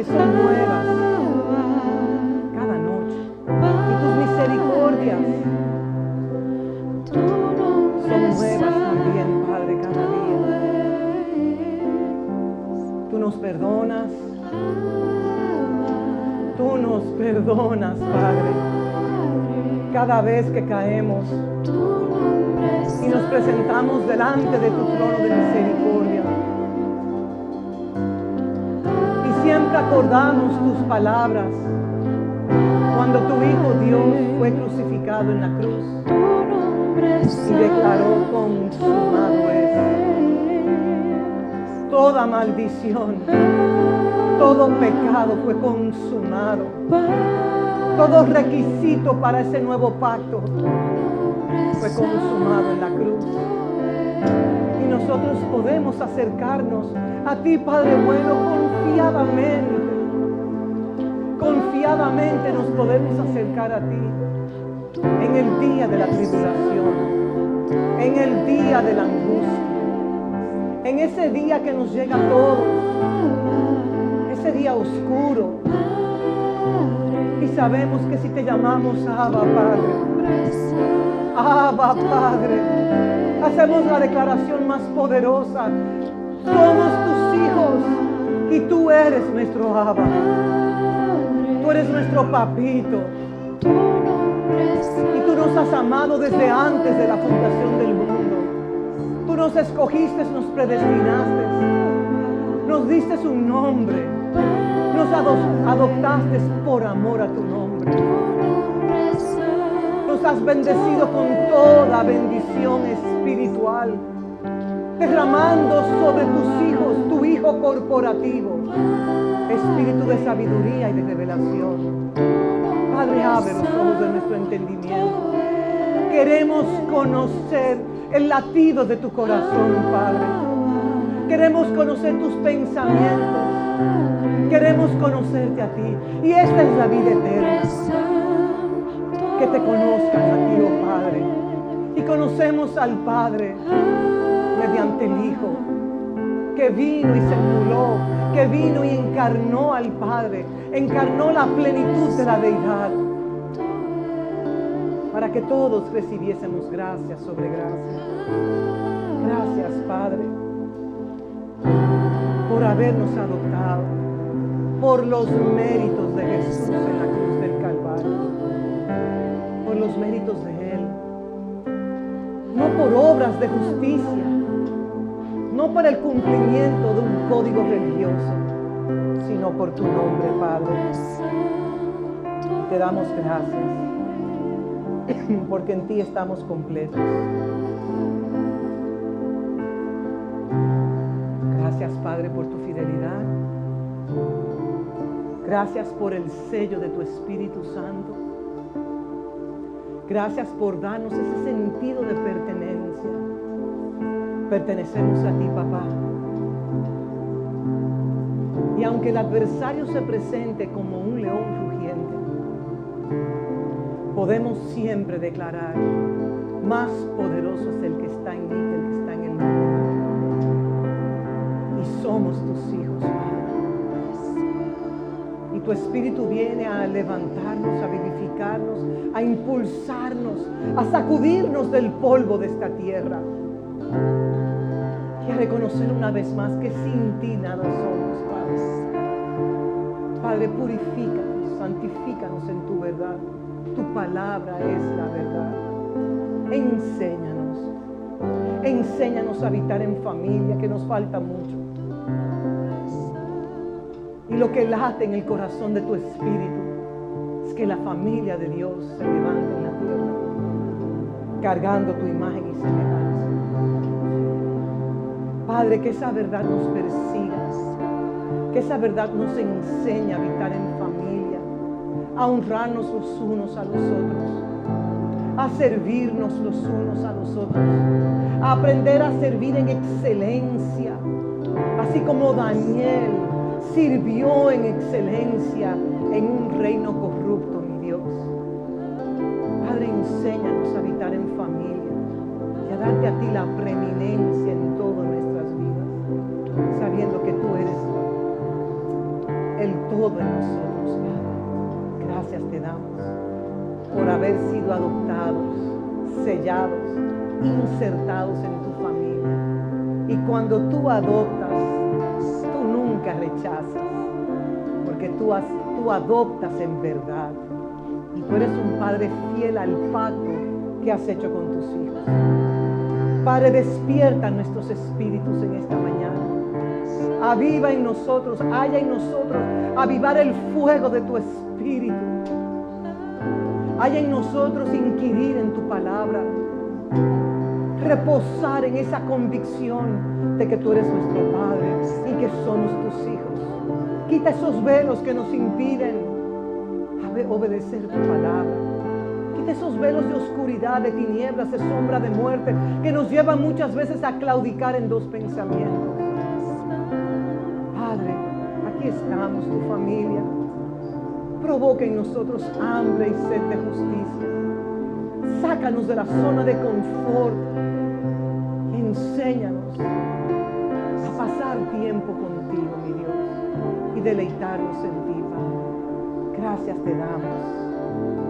que son nuevas cada noche. Y tus misericordias son nuevas también, Padre, cada día. Tú nos perdonas. Tú nos perdonas, Padre, cada vez que caemos y nos presentamos delante de tu trono de misericordia. Y siempre acordamos tus palabras cuando tu Hijo Dios fue crucificado en la cruz y declaró: consumado es. Toda maldición, todo pecado fue consumado. Todo requisito para ese nuevo pacto fue consumado en la cruz. Y nosotros podemos acercarnos a ti, Padre bueno, confiadamente. Confiadamente nos podemos acercar a ti en el día de la tribulación, en el día de la angustia, en ese día que nos llega a todos, ese día oscuro. Y sabemos que si te llamamos Abba Padre, Abba Padre, hacemos la declaración más poderosa: somos tus hijos y tú eres nuestro Abba. Tú eres nuestro papito. Y tú nos has amado desde antes de la fundación del mundo. Tú nos escogiste, nos predestinaste, nos diste un nombre, nos adoptaste por amor a tu nombre. Nos has bendecido con toda bendición espiritual, derramando sobre tus hijos, tu Hijo corporativo, espíritu de sabiduría y de revelación. Padre, abre los ojos de nuestro entendimiento. Queremos conocer el latido de tu corazón, Padre. Queremos conocer tus pensamientos. Queremos conocerte a ti. Y esta es la vida eterna. Que te conozcan a ti, oh Padre. Y conocemos al Padre mediante el Hijo, que vino y se enmuló, que vino y encarnó al Padre, encarnó la plenitud de la deidad, para que todos recibiésemos gracia sobre gracia. Gracias, Padre, por habernos adoptado, por los méritos de Jesús en la cruz del Calvario, por los méritos de Él, no por obras de justicia, no por el cumplimiento de un código religioso, sino por tu nombre, Padre. Te damos gracias, porque en ti estamos completos. Gracias, Padre, por tu fidelidad. Gracias por el sello de tu Espíritu Santo. Gracias por darnos ese sentido de pertenencia. Pertenecemos a ti, papá. Y aunque el adversario se presente como un león rugiente, podemos siempre declarar: más poderoso es el que está en mí que el que está en el mundo. Y somos tus hijos, Padre. Y tu Espíritu viene a levantarnos, a vivificarnos, a impulsarnos, a sacudirnos del polvo de esta tierra. Y a reconocer una vez más que sin ti nada somos, Padre. Padre, purifícanos, santifícanos en tu verdad. Tu palabra es la verdad. Enséñanos. Enséñanos a habitar en familia, que nos falta mucho. Y lo que late en el corazón de tu Espíritu es que la familia de Dios se levante en la tierra, cargando tu imagen y semejanza. Padre, que esa verdad nos persiga, que esa verdad nos enseñe a habitar en familia, a honrarnos los unos a los otros, a servirnos los unos a los otros, a aprender a servir en excelencia, así como Daniel sirvió en excelencia en un reino corrupto, mi Dios. Padre, enséñanos a habitar en familia y a darte a ti la preeminencia en todas nuestras vidas, sabiendo que tú eres el todo en nosotros, Padre. Gracias te damos por haber sido adoptados, sellados, insertados en tu familia. Y cuando tú adoptas, tú nunca rechazas, porque tú adoptas en verdad. Y tú eres un Padre fiel al pacto que has hecho con tus hijos. Padre, despierta nuestros espíritus en esta mañana. Aviva en nosotros, haya en nosotros, avivar el fuego de tu espíritu. Haya en nosotros inquirir en tu palabra. Reposar en esa convicción de que tú eres nuestro Padre y que somos tus hijos. Quita esos velos que nos impiden obedecer tu palabra. Quita esos velos de oscuridad, de tinieblas, de sombra, de muerte, que nos llevan muchas veces a claudicar en dos pensamientos. Padre, aquí estamos, tu familia. Provoca en nosotros hambre y sed de justicia. Sácanos de la zona de confort. Enséñanos a pasar tiempo contigo, mi Dios, y deleitarnos en ti, Padre. Gracias te damos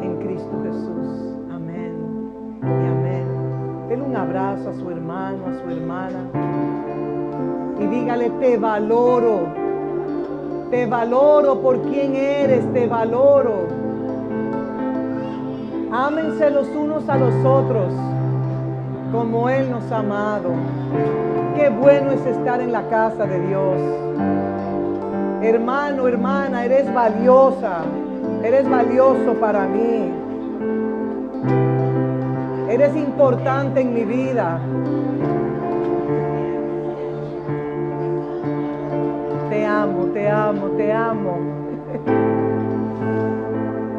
en Cristo Jesús. Amén y amén. Denle un abrazo a su hermano, a su hermana, y dígale: te valoro por quien eres, te valoro. Ámense los unos a los otros como Él nos ha amado. Qué bueno es estar en la casa de Dios. Hermano, hermana, eres valiosa, eres valioso para mí. Eres importante en mi vida. Te amo, te amo, te amo.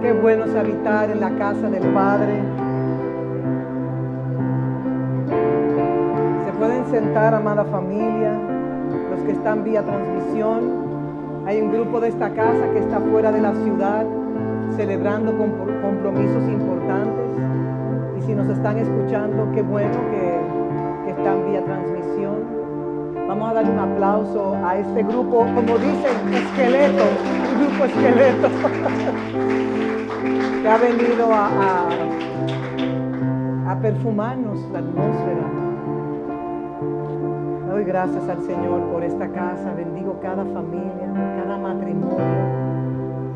Qué bueno es habitar en la casa del Padre. Se pueden sentar, amada familia, los que están vía transmisión. Hay un grupo de esta casa que está fuera de la ciudad, celebrando compromisos importantes. Y si nos están escuchando, qué bueno que están vía transmisión. Vamos a darle un aplauso a este grupo, como dicen, esqueleto, un grupo esqueleto, que ha venido a perfumarnos la atmósfera. Doy gracias al Señor por esta casa, bendigo cada familia, cada matrimonio.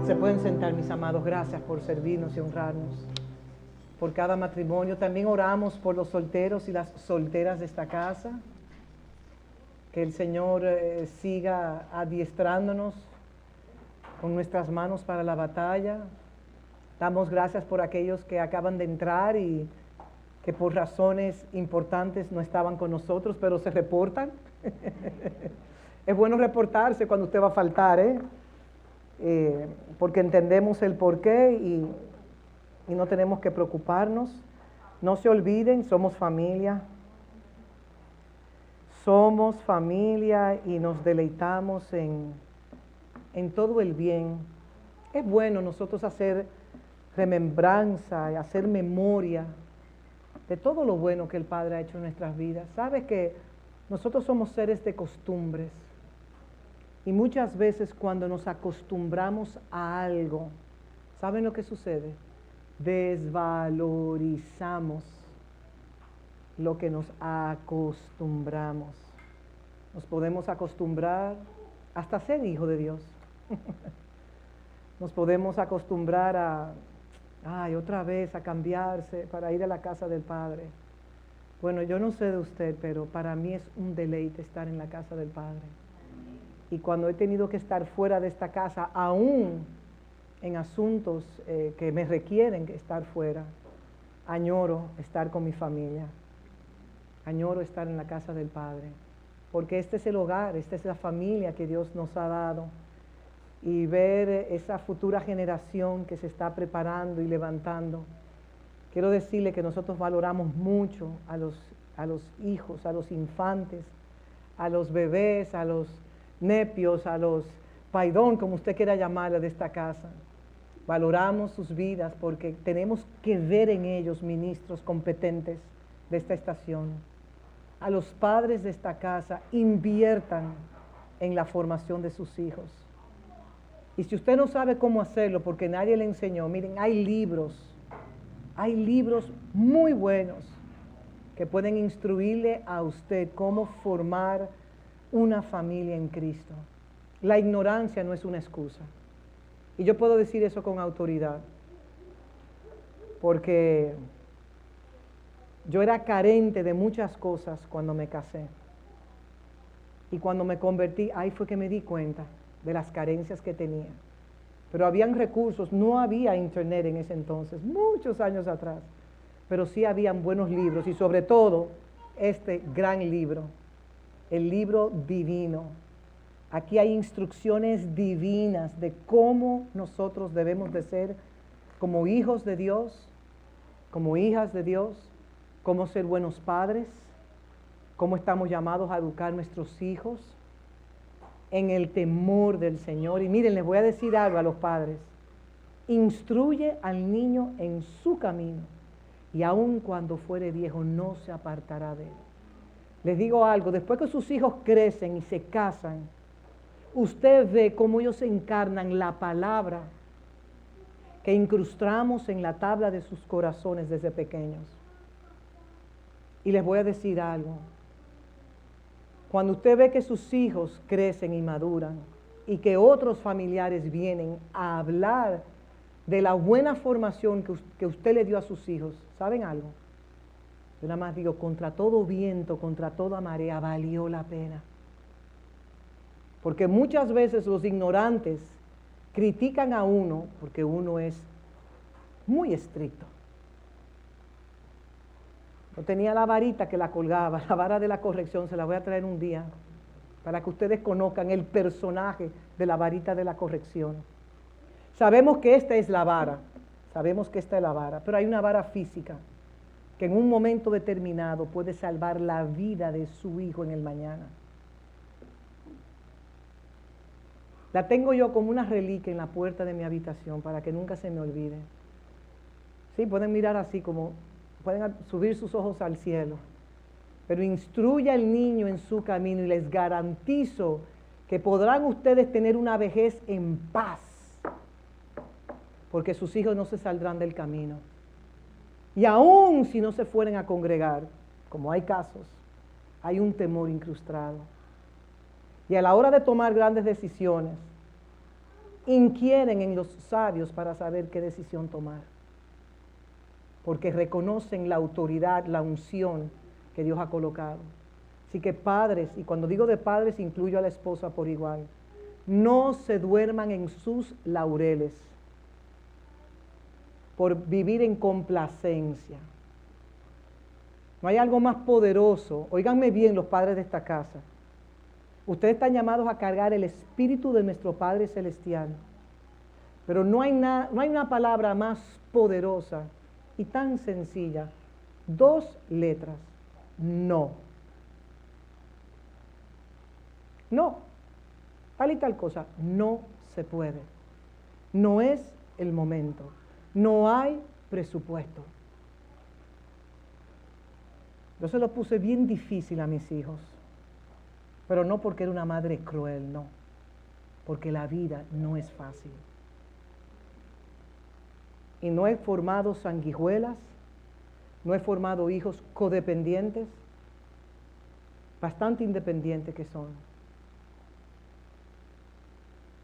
Se pueden sentar, mis amados, gracias por servirnos y honrarnos. Por cada matrimonio, también oramos por los solteros y las solteras de esta casa. Que el Señor siga adiestrándonos con nuestras manos para la batalla. Damos gracias por aquellos que acaban de entrar y que por razones importantes no estaban con nosotros, pero se reportan. Es bueno reportarse cuando usted va a faltar, porque entendemos el porqué y no tenemos que preocuparnos. No se olviden, somos familia. Somos familia y nos deleitamos en todo el bien. Es bueno nosotros hacer remembranza y hacer memoria de todo lo bueno que el Padre ha hecho en nuestras vidas. Sabe que nosotros somos seres de costumbres y muchas veces cuando nos acostumbramos a algo, ¿saben lo que sucede? Desvalorizamos lo que nos acostumbramos. Nos podemos acostumbrar hasta ser hijo de Dios. Nos podemos acostumbrar otra vez a cambiarse para ir a la casa del Padre. Bueno, yo no sé de usted, pero para mí es un deleite estar en la casa del Padre. Y cuando he tenido que estar fuera de esta casa, aún en asuntos que me requieren estar fuera, añoro estar con mi familia. Añoro estar en la casa del Padre, porque este es el hogar, esta es la familia que Dios nos ha dado. Y ver esa futura generación que se está preparando y levantando. Quiero decirle que nosotros valoramos mucho a los hijos, a los infantes, a los bebés, a los nepios, a los paidón, como usted quiera llamarle, de esta casa. Valoramos sus vidas porque tenemos que ver en ellos ministros competentes de esta estación. A los padres de esta casa, inviertan en la formación de sus hijos. Y si usted no sabe cómo hacerlo porque nadie le enseñó, miren, hay libros muy buenos que pueden instruirle a usted cómo formar una familia en Cristo. La ignorancia no es una excusa. Y yo puedo decir eso con autoridad, porque yo era carente de muchas cosas cuando me casé. Y cuando me convertí, ahí fue que me di cuenta de las carencias que tenía. Pero habían recursos, no había internet en ese entonces, muchos años atrás. Pero sí habían buenos libros y sobre todo este gran libro, el libro divino. Aquí hay instrucciones divinas de cómo nosotros debemos de ser como hijos de Dios, como hijas de Dios, cómo ser buenos padres, cómo estamos llamados a educar a nuestros hijos en el temor del Señor. Y miren, les voy a decir algo a los padres. Instruye al niño en su camino y aun cuando fuere viejo no se apartará de él. Les digo algo, después que sus hijos crecen y se casan, usted ve cómo ellos encarnan la palabra que incrustamos en la tabla de sus corazones desde pequeños. Y les voy a decir algo. Cuando usted ve que sus hijos crecen y maduran y que otros familiares vienen a hablar de la buena formación que usted le dio a sus hijos, ¿saben algo? Yo nada más digo, contra todo viento, contra toda marea, valió la pena. Porque muchas veces los ignorantes critican a uno porque uno es muy estricto. Yo tenía la varita que la colgaba, la vara de la corrección, se la voy a traer un día para que ustedes conozcan el personaje de la varita de la corrección. Sabemos que esta es la vara, pero hay una vara física que en un momento determinado puede salvar la vida de su hijo en el mañana. La tengo yo como una reliquia en la puerta de mi habitación para que nunca se me olvide. Sí, pueden mirar así como, pueden subir sus ojos al cielo, pero instruya al niño en su camino y les garantizo que podrán ustedes tener una vejez en paz, porque sus hijos no se saldrán del camino. Y aún si no se fueren a congregar, como hay casos, hay un temor incrustado. Y a la hora de tomar grandes decisiones, inquieren en los sabios para saber qué decisión tomar. Porque reconocen la autoridad, la unción que Dios ha colocado. Así que padres, y cuando digo de padres incluyo a la esposa por igual, no se duerman en sus laureles por vivir en complacencia. No hay algo más poderoso. Óiganme bien los padres de esta casa. Ustedes están llamados a cargar el espíritu de nuestro Padre Celestial. Pero no hay una palabra más poderosa y tan sencilla. 2 letras. No. No. Tal y tal cosa. No se puede. No es el momento. No hay presupuesto. Yo se lo puse bien difícil a mis hijos. Pero no porque era una madre cruel, no. Porque la vida no es fácil. Y no he formado sanguijuelas, no he formado hijos codependientes, bastante independientes que son.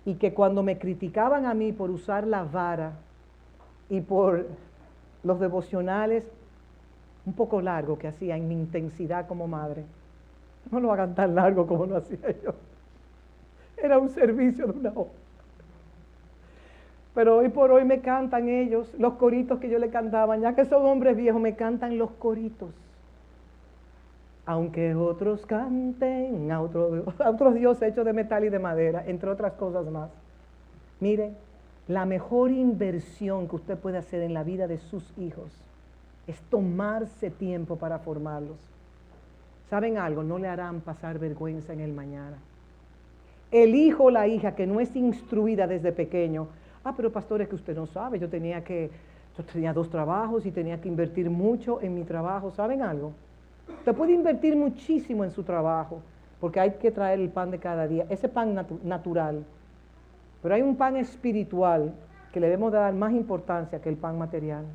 Y que cuando me criticaban a mí por usar la vara y por los devocionales un poco largos que hacía en mi intensidad como madre, no lo hagan tan largo como lo hacía yo. Era un servicio de 1 hora. Pero hoy por hoy me cantan ellos, los coritos que yo le cantaba, ya que son hombres viejos, me cantan los coritos. Aunque otros canten a otros dioses hechos de metal y de madera, entre otras cosas más. Mire, la mejor inversión que usted puede hacer en la vida de sus hijos es tomarse tiempo para formarlos. ¿Saben algo? No le harán pasar vergüenza en el mañana. El hijo o la hija que no es instruida desde pequeño, pero pastor, es que usted no sabe, yo tenía 2 trabajos y tenía que invertir mucho en mi trabajo. ¿Saben algo? Usted puede invertir muchísimo en su trabajo, porque hay que traer el pan de cada día. Ese pan natural Pero hay un pan espiritual que le debemos dar más importancia que el pan material.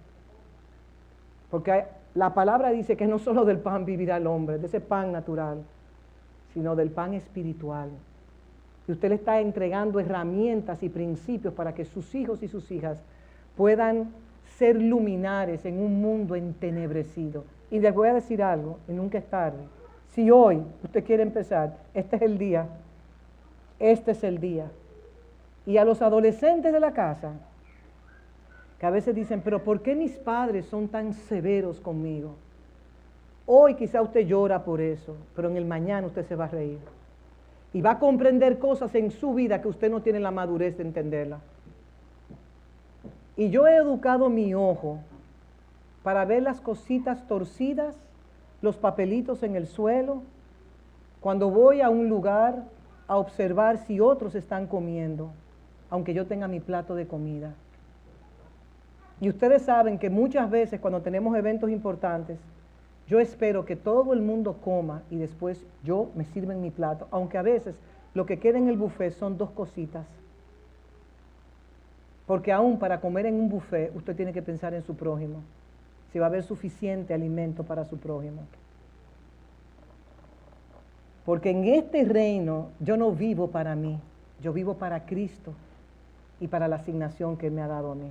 Porque la palabra dice que no solo del pan vivirá el hombre, de ese pan natural, sino del pan espiritual. Y usted le está entregando herramientas y principios para que sus hijos y sus hijas puedan ser luminares en un mundo entenebrecido. Y les voy a decir algo, y nunca es tarde. Si hoy usted quiere empezar, este es el día. Este es el día. Y a los adolescentes de la casa, que a veces dicen, pero ¿por qué mis padres son tan severos conmigo? Hoy quizá usted llora por eso, pero en el mañana usted se va a reír. Y va a comprender cosas en su vida que usted no tiene la madurez de entenderla. Y yo he educado mi ojo para ver las cositas torcidas, los papelitos en el suelo, cuando voy a un lugar a observar si otros están comiendo, aunque yo tenga mi plato de comida. Y ustedes saben que muchas veces cuando tenemos eventos importantes, yo espero que todo el mundo coma y después yo me sirva en mi plato, aunque a veces lo que queda en el buffet son 2 cositas. Porque aún para comer en un buffet, usted tiene que pensar en su prójimo, si va a haber suficiente alimento para su prójimo. Porque en este reino yo no vivo para mí, yo vivo para Cristo y para la asignación que Él me ha dado a mí.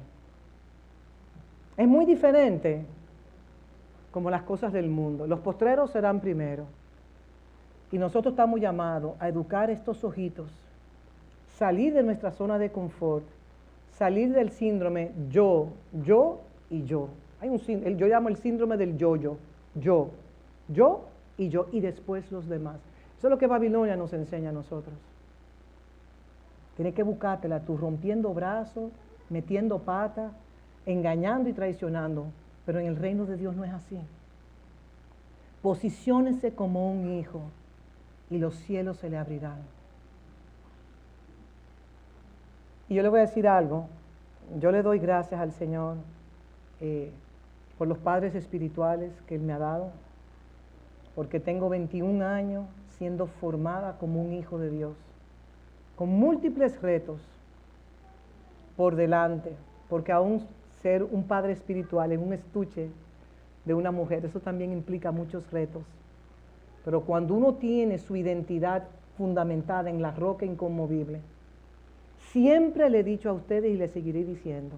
Es muy diferente como las cosas del mundo. Los postreros serán primero. Y nosotros estamos llamados a educar estos ojitos, salir de nuestra zona de confort, salir del síndrome yo y yo. Hay yo llamo el síndrome del yo y yo, y después los demás. Eso es lo que Babilonia nos enseña a nosotros. Tienes que buscártela tú, rompiendo brazos, metiendo pata, engañando y traicionando. Pero en el reino de Dios no es así. Posiciónese como un hijo y los cielos se le abrirán. Y yo le voy a decir algo. Yo le doy gracias al Señor por los padres espirituales que Él me ha dado, porque tengo 21 años siendo formada como un hijo de Dios, con múltiples retos por delante, porque aún ser un padre espiritual en un estuche de una mujer, eso también implica muchos retos. Pero cuando uno tiene su identidad fundamentada en la roca inconmovible, siempre le he dicho a ustedes y le seguiré diciendo,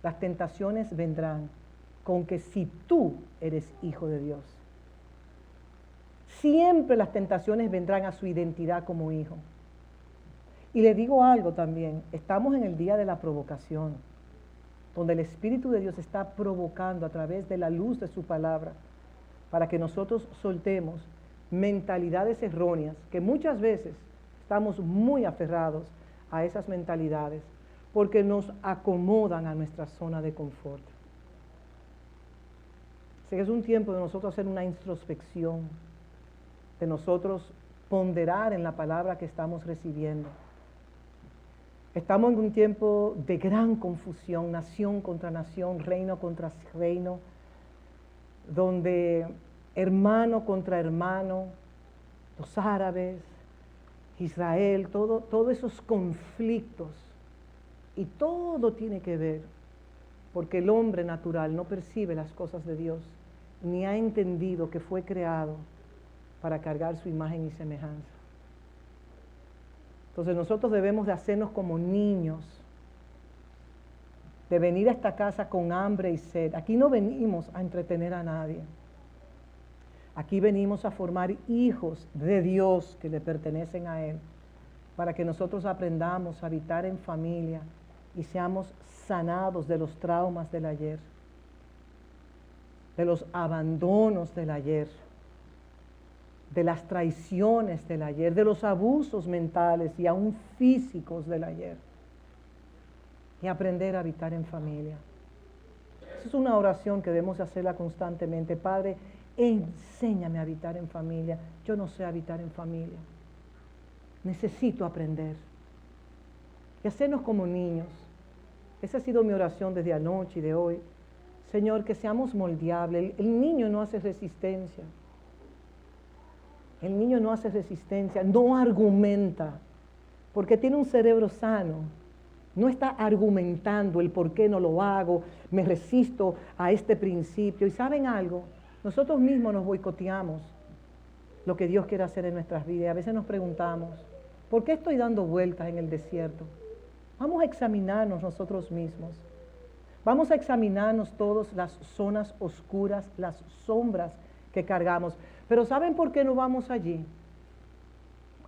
las tentaciones vendrán con que si tú eres hijo de Dios. Siempre las tentaciones vendrán a su identidad como hijo. Y le digo algo también, estamos en el día de la provocación, donde el Espíritu de Dios está provocando a través de la luz de su palabra, para que nosotros soltemos mentalidades erróneas, que muchas veces estamos muy aferrados a esas mentalidades, porque nos acomodan a nuestra zona de confort. Así que es un tiempo de nosotros hacer una introspección, de nosotros ponderar en la palabra que estamos recibiendo. Estamos en un tiempo de gran confusión, nación contra nación, reino contra reino, donde hermano contra hermano, los árabes, Israel, todos esos conflictos, y todo tiene que ver, porque el hombre natural no percibe las cosas de Dios, ni ha entendido que fue creado para cargar su imagen y semejanza. Entonces nosotros debemos de hacernos como niños, de venir a esta casa con hambre y sed. Aquí no venimos a entretener a nadie. Aquí venimos a formar hijos de Dios que le pertenecen a Él, para que nosotros aprendamos a habitar en familia y seamos sanados de los traumas del ayer, de los abandonos del ayer, de las traiciones del ayer, de los abusos mentales y aún físicos del ayer, y aprender a habitar en familia. Esa es una oración que debemos hacerla constantemente. Padre, enséñame a habitar en familia. Yo no sé habitar en familia. Necesito aprender. Y hacernos como niños. Esa ha sido mi oración desde anoche y de hoy. Señor, que seamos moldeables. El niño no hace resistencia. El niño no hace resistencia, no argumenta, porque tiene un cerebro sano No está argumentando el por qué no lo hago, me resisto a este principio. ¿Y saben algo? Nosotros mismos nos boicoteamos lo que Dios quiere hacer en nuestras vidas. A veces nos preguntamos, ¿por qué estoy dando vueltas en el desierto? Vamos a examinarnos nosotros mismos. Vamos a examinarnos todas las zonas oscuras, las sombras que cargamos. Pero ¿saben por qué no vamos allí?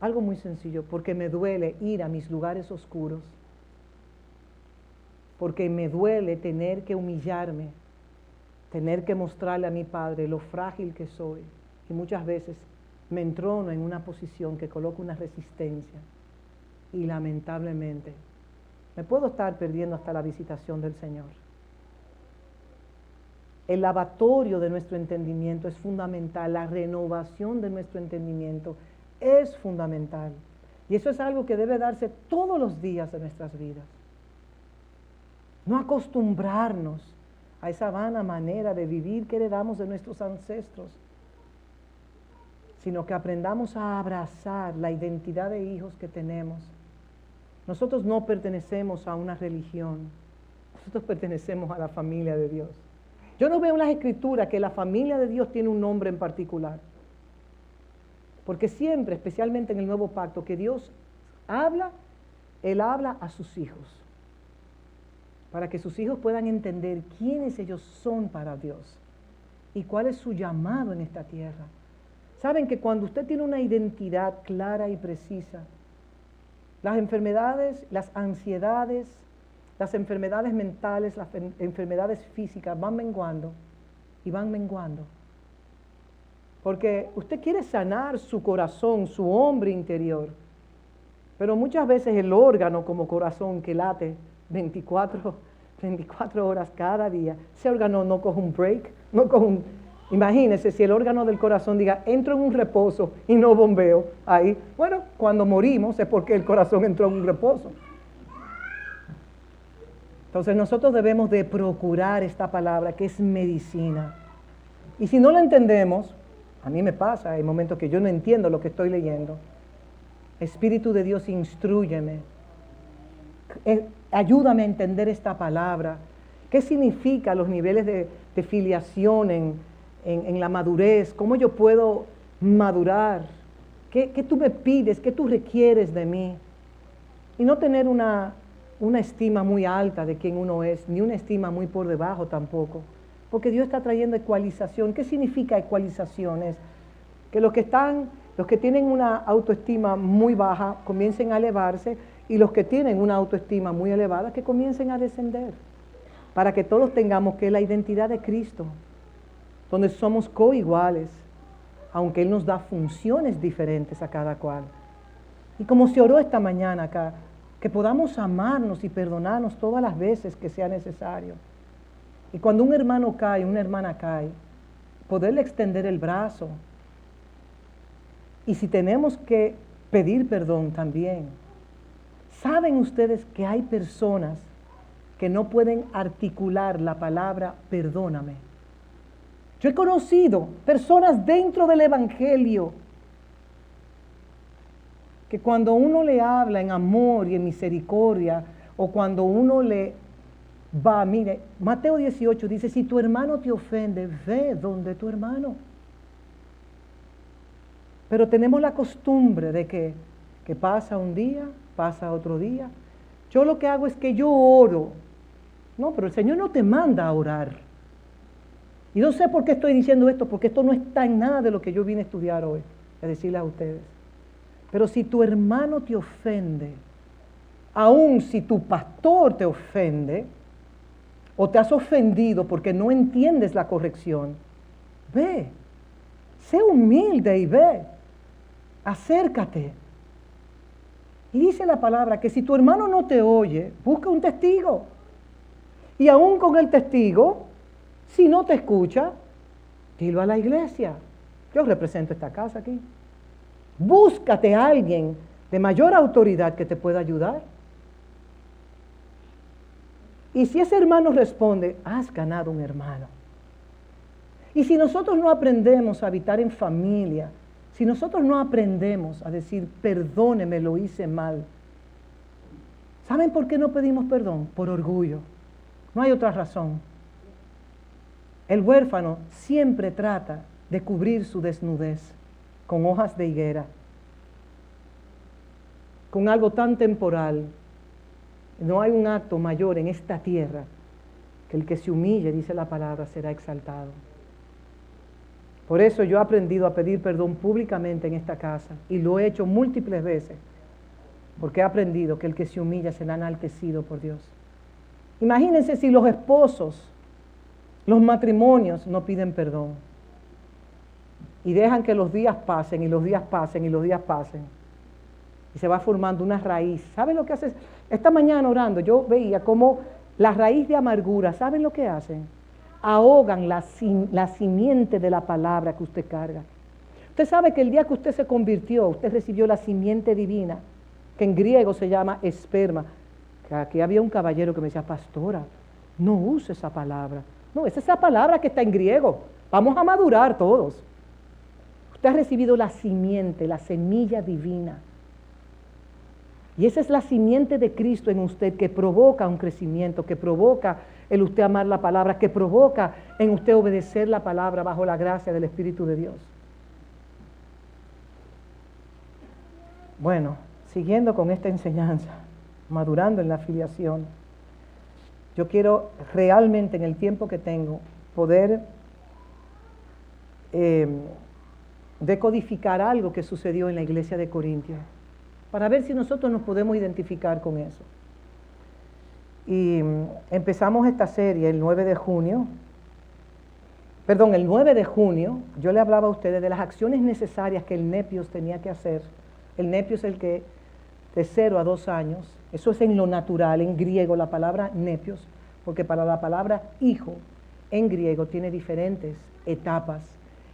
Algo muy sencillo, porque me duele ir a mis lugares oscuros. Porque me duele tener que humillarme, tener que mostrarle a mi Padre lo frágil que soy. Y muchas veces me entrono en una posición que coloca una resistencia. Y lamentablemente me puedo estar perdiendo hasta la visitación del Señor. El lavatorio de nuestro entendimiento es fundamental. La renovación de nuestro entendimiento es fundamental. Y eso es algo que debe darse todos los días de nuestras vidas. No acostumbrarnos a esa vana manera de vivir que heredamos de nuestros ancestros, sino que aprendamos a abrazar la identidad de hijos que tenemos. Nosotros no pertenecemos a una religión, nosotros pertenecemos a la familia de Dios. Yo no veo en las Escrituras que la familia de Dios tiene un nombre en particular, porque siempre, especialmente en el Nuevo Pacto, que Dios habla, Él habla a sus hijos, para que sus hijos puedan entender quiénes ellos son para Dios y cuál es su llamado en esta tierra. Saben que cuando usted tiene una identidad clara y precisa, las enfermedades, las ansiedades, las enfermedades mentales, las enfermedades físicas van menguando y van menguando. Porque usted quiere sanar su corazón, su hombre interior, pero muchas veces el órgano como corazón que late 24 horas cada día, ese órgano no coge un break, no coge un... Imagínense si el órgano del corazón diga, entro en un reposo y no bombeo ahí. Bueno, cuando morimos es porque el corazón entró en un reposo. Entonces nosotros debemos de procurar esta palabra que es medicina. Y si no la entendemos, a mí me pasa, hay momentos que yo no entiendo lo que estoy leyendo. Espíritu de Dios, instrúyeme. Ayúdame a entender esta palabra. ¿Qué significa los niveles de filiación en la madurez? ¿Cómo yo puedo madurar? ¿Qué tú me pides? ¿Qué tú requieres de mí? Y no tener una estima muy alta de quién uno es, ni una estima muy por debajo tampoco. Porque Dios está trayendo ecualización. ¿Qué significa ecualización? Es que los que tienen una autoestima muy baja comiencen a elevarse, y los que tienen una autoestima muy elevada que comiencen a descender, para que todos tengamos que la identidad de Cristo, donde somos coiguales, aunque Él nos da funciones diferentes a cada cual. Y como se oró esta mañana acá, que podamos amarnos y perdonarnos todas las veces que sea necesario. Y cuando un hermano cae, una hermana cae, poderle extender el brazo. Y si tenemos que pedir perdón también. ¿Saben ustedes que hay personas que no pueden articular la palabra perdóname? Yo he conocido personas dentro del Evangelio que cuando uno le habla en amor y en misericordia, o cuando uno le va, mire, Mateo 18 dice, si tu hermano te ofende, ve donde tu hermano. Pero tenemos la costumbre de que pasa un día, pasa otro día. Yo lo que hago es que yo oro. No, pero el Señor no te manda a orar. Y no sé por qué estoy diciendo esto, porque esto no está en nada de lo que yo vine a estudiar hoy, a decirles a ustedes. Pero si tu hermano te ofende, aun si tu pastor te ofende, o te has ofendido porque no entiendes la corrección, ve, sé humilde y ve, acércate. Y dice la palabra que si tu hermano no te oye, busca un testigo. Y aún con el testigo, si no te escucha, dilo a la iglesia. Yo represento esta casa aquí. Búscate a alguien de mayor autoridad que te pueda ayudar. Y si ese hermano responde, has ganado un hermano. Y si nosotros no aprendemos a habitar en familia, si nosotros no aprendemos a decir, perdóneme, lo hice mal. ¿Saben por qué no pedimos perdón? Por orgullo. No hay otra razón. El huérfano siempre trata de cubrir su desnudez con hojas de higuera, con algo tan temporal. No hay un acto mayor en esta tierra que el que se humille, dice la palabra, será exaltado. Por eso yo he aprendido a pedir perdón públicamente en esta casa y lo he hecho múltiples veces, porque he aprendido que el que se humilla será enaltecido por Dios. Imagínense si los esposos, los matrimonios no piden perdón y dejan que los días pasen y los días pasen y los días pasen y se va formando una raíz. ¿Saben lo que hace? Esta mañana orando yo veía cómo la raíz de amargura, ¿saben lo que hacen? Ahogan la simiente de la palabra que usted carga. Usted sabe que el día que usted se convirtió, usted recibió la simiente divina, que en griego se llama esperma. Que aquí había un caballero que me decía, pastora, no use esa palabra. No, es esa palabra que está en griego. Vamos a madurar todos. Usted ha recibido la simiente, la semilla divina. Y esa es la simiente de Cristo en usted que provoca un crecimiento, que provoca el usted amar la palabra, que provoca en usted obedecer la palabra bajo la gracia del Espíritu de Dios. Bueno, siguiendo con esta enseñanza, madurando en la filiación, yo quiero realmente en el tiempo que tengo poder decodificar algo que sucedió en la iglesia de Corintios, para ver si nosotros nos podemos identificar con eso. Y empezamos esta serie el 9 de junio, yo le hablaba a ustedes de las acciones necesarias que el nepios tenía que hacer. El nepios es el que de 0 a 2 años, eso es en lo natural, en griego la palabra nepios, porque para la palabra hijo en griego tiene diferentes etapas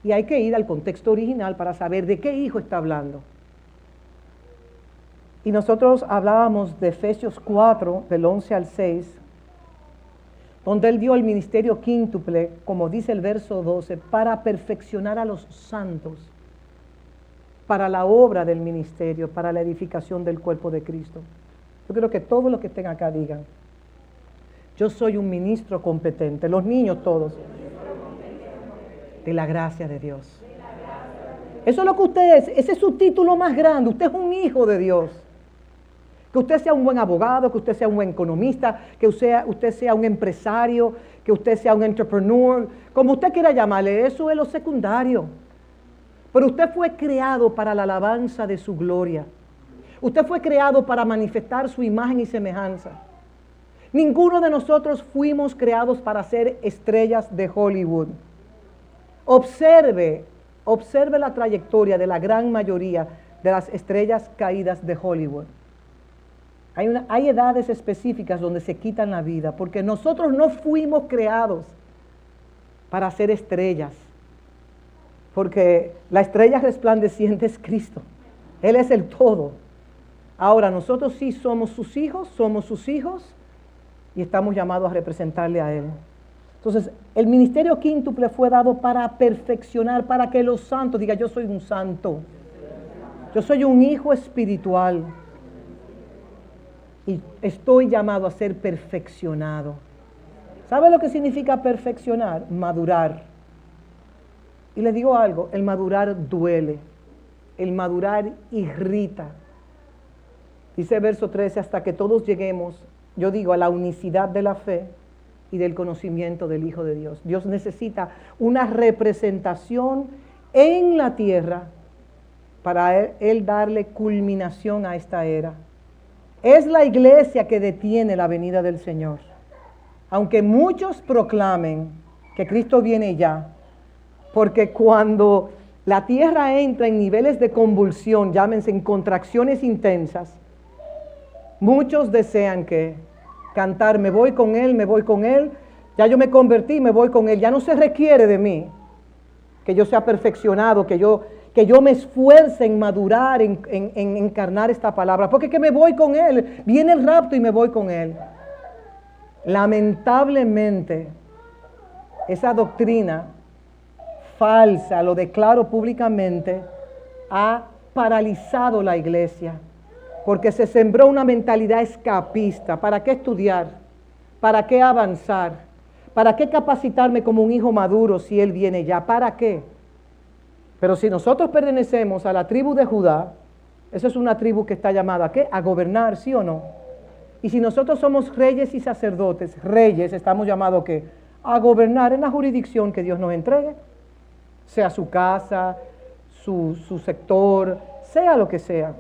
y hay que ir al contexto original para saber de qué hijo está hablando. Y nosotros hablábamos de Efesios 4, del 11 al 6, donde él dio el ministerio quíntuple, como dice el verso 12, para perfeccionar a los santos, para la obra del ministerio, para la edificación del cuerpo de Cristo. Yo creo que todos los que estén acá digan, yo soy un ministro competente, los niños todos, de la gracia de Dios. Eso es lo que usted es, ese es su título más grande, usted es un hijo de Dios. Que usted sea un buen abogado, que usted sea un buen economista, que usted sea un empresario, que usted sea un entrepreneur, como usted quiera llamarle, eso es lo secundario. Pero usted fue creado para la alabanza de su gloria. Usted fue creado para manifestar su imagen y semejanza. Ninguno de nosotros fuimos creados para ser estrellas de Hollywood. Observe la trayectoria de la gran mayoría de las estrellas caídas de Hollywood. Hay edades específicas donde se quitan la vida, porque nosotros no fuimos creados para ser estrellas, porque la estrella resplandeciente es Cristo. Él es el todo. Ahora, nosotros sí somos sus hijos y estamos llamados a representarle a Él. Entonces, el ministerio quíntuple fue dado para perfeccionar, para que los santos digan, yo soy un santo, yo soy un hijo espiritual y estoy llamado a ser perfeccionado. ¿Sabe lo que significa perfeccionar? Madurar. Y les digo algo, el madurar duele, el madurar irrita. Dice verso 13, hasta que todos lleguemos, yo digo, a la unicidad de la fe y del conocimiento del Hijo de Dios. Dios necesita una representación en la tierra para Él darle culminación a esta era. Es la iglesia que detiene la venida del Señor. Aunque muchos proclamen que Cristo viene ya, porque cuando la tierra entra en niveles de convulsión, llámense en contracciones intensas, muchos desean que cantar, me voy con Él, ya yo me convertí, me voy con Él, ya no se requiere de mí que yo sea perfeccionado, que yo me esfuerce en madurar, en encarnar esta palabra, porque que me voy con Él, viene el rapto y me voy con Él. Lamentablemente, esa doctrina falsa, lo declaro públicamente, ha paralizado la iglesia. Porque se sembró una mentalidad escapista. ¿Para qué estudiar? ¿Para qué avanzar? ¿Para qué capacitarme como un hijo maduro si Él viene ya? ¿Para qué? Pero si nosotros pertenecemos a la tribu de Judá, esa es una tribu que está llamada ¿a qué? A gobernar, ¿sí o no? Y si nosotros somos reyes y sacerdotes, reyes, estamos llamados ¿qué? A gobernar en la jurisdicción que Dios nos entregue, sea su casa, su sector, sea lo que sea.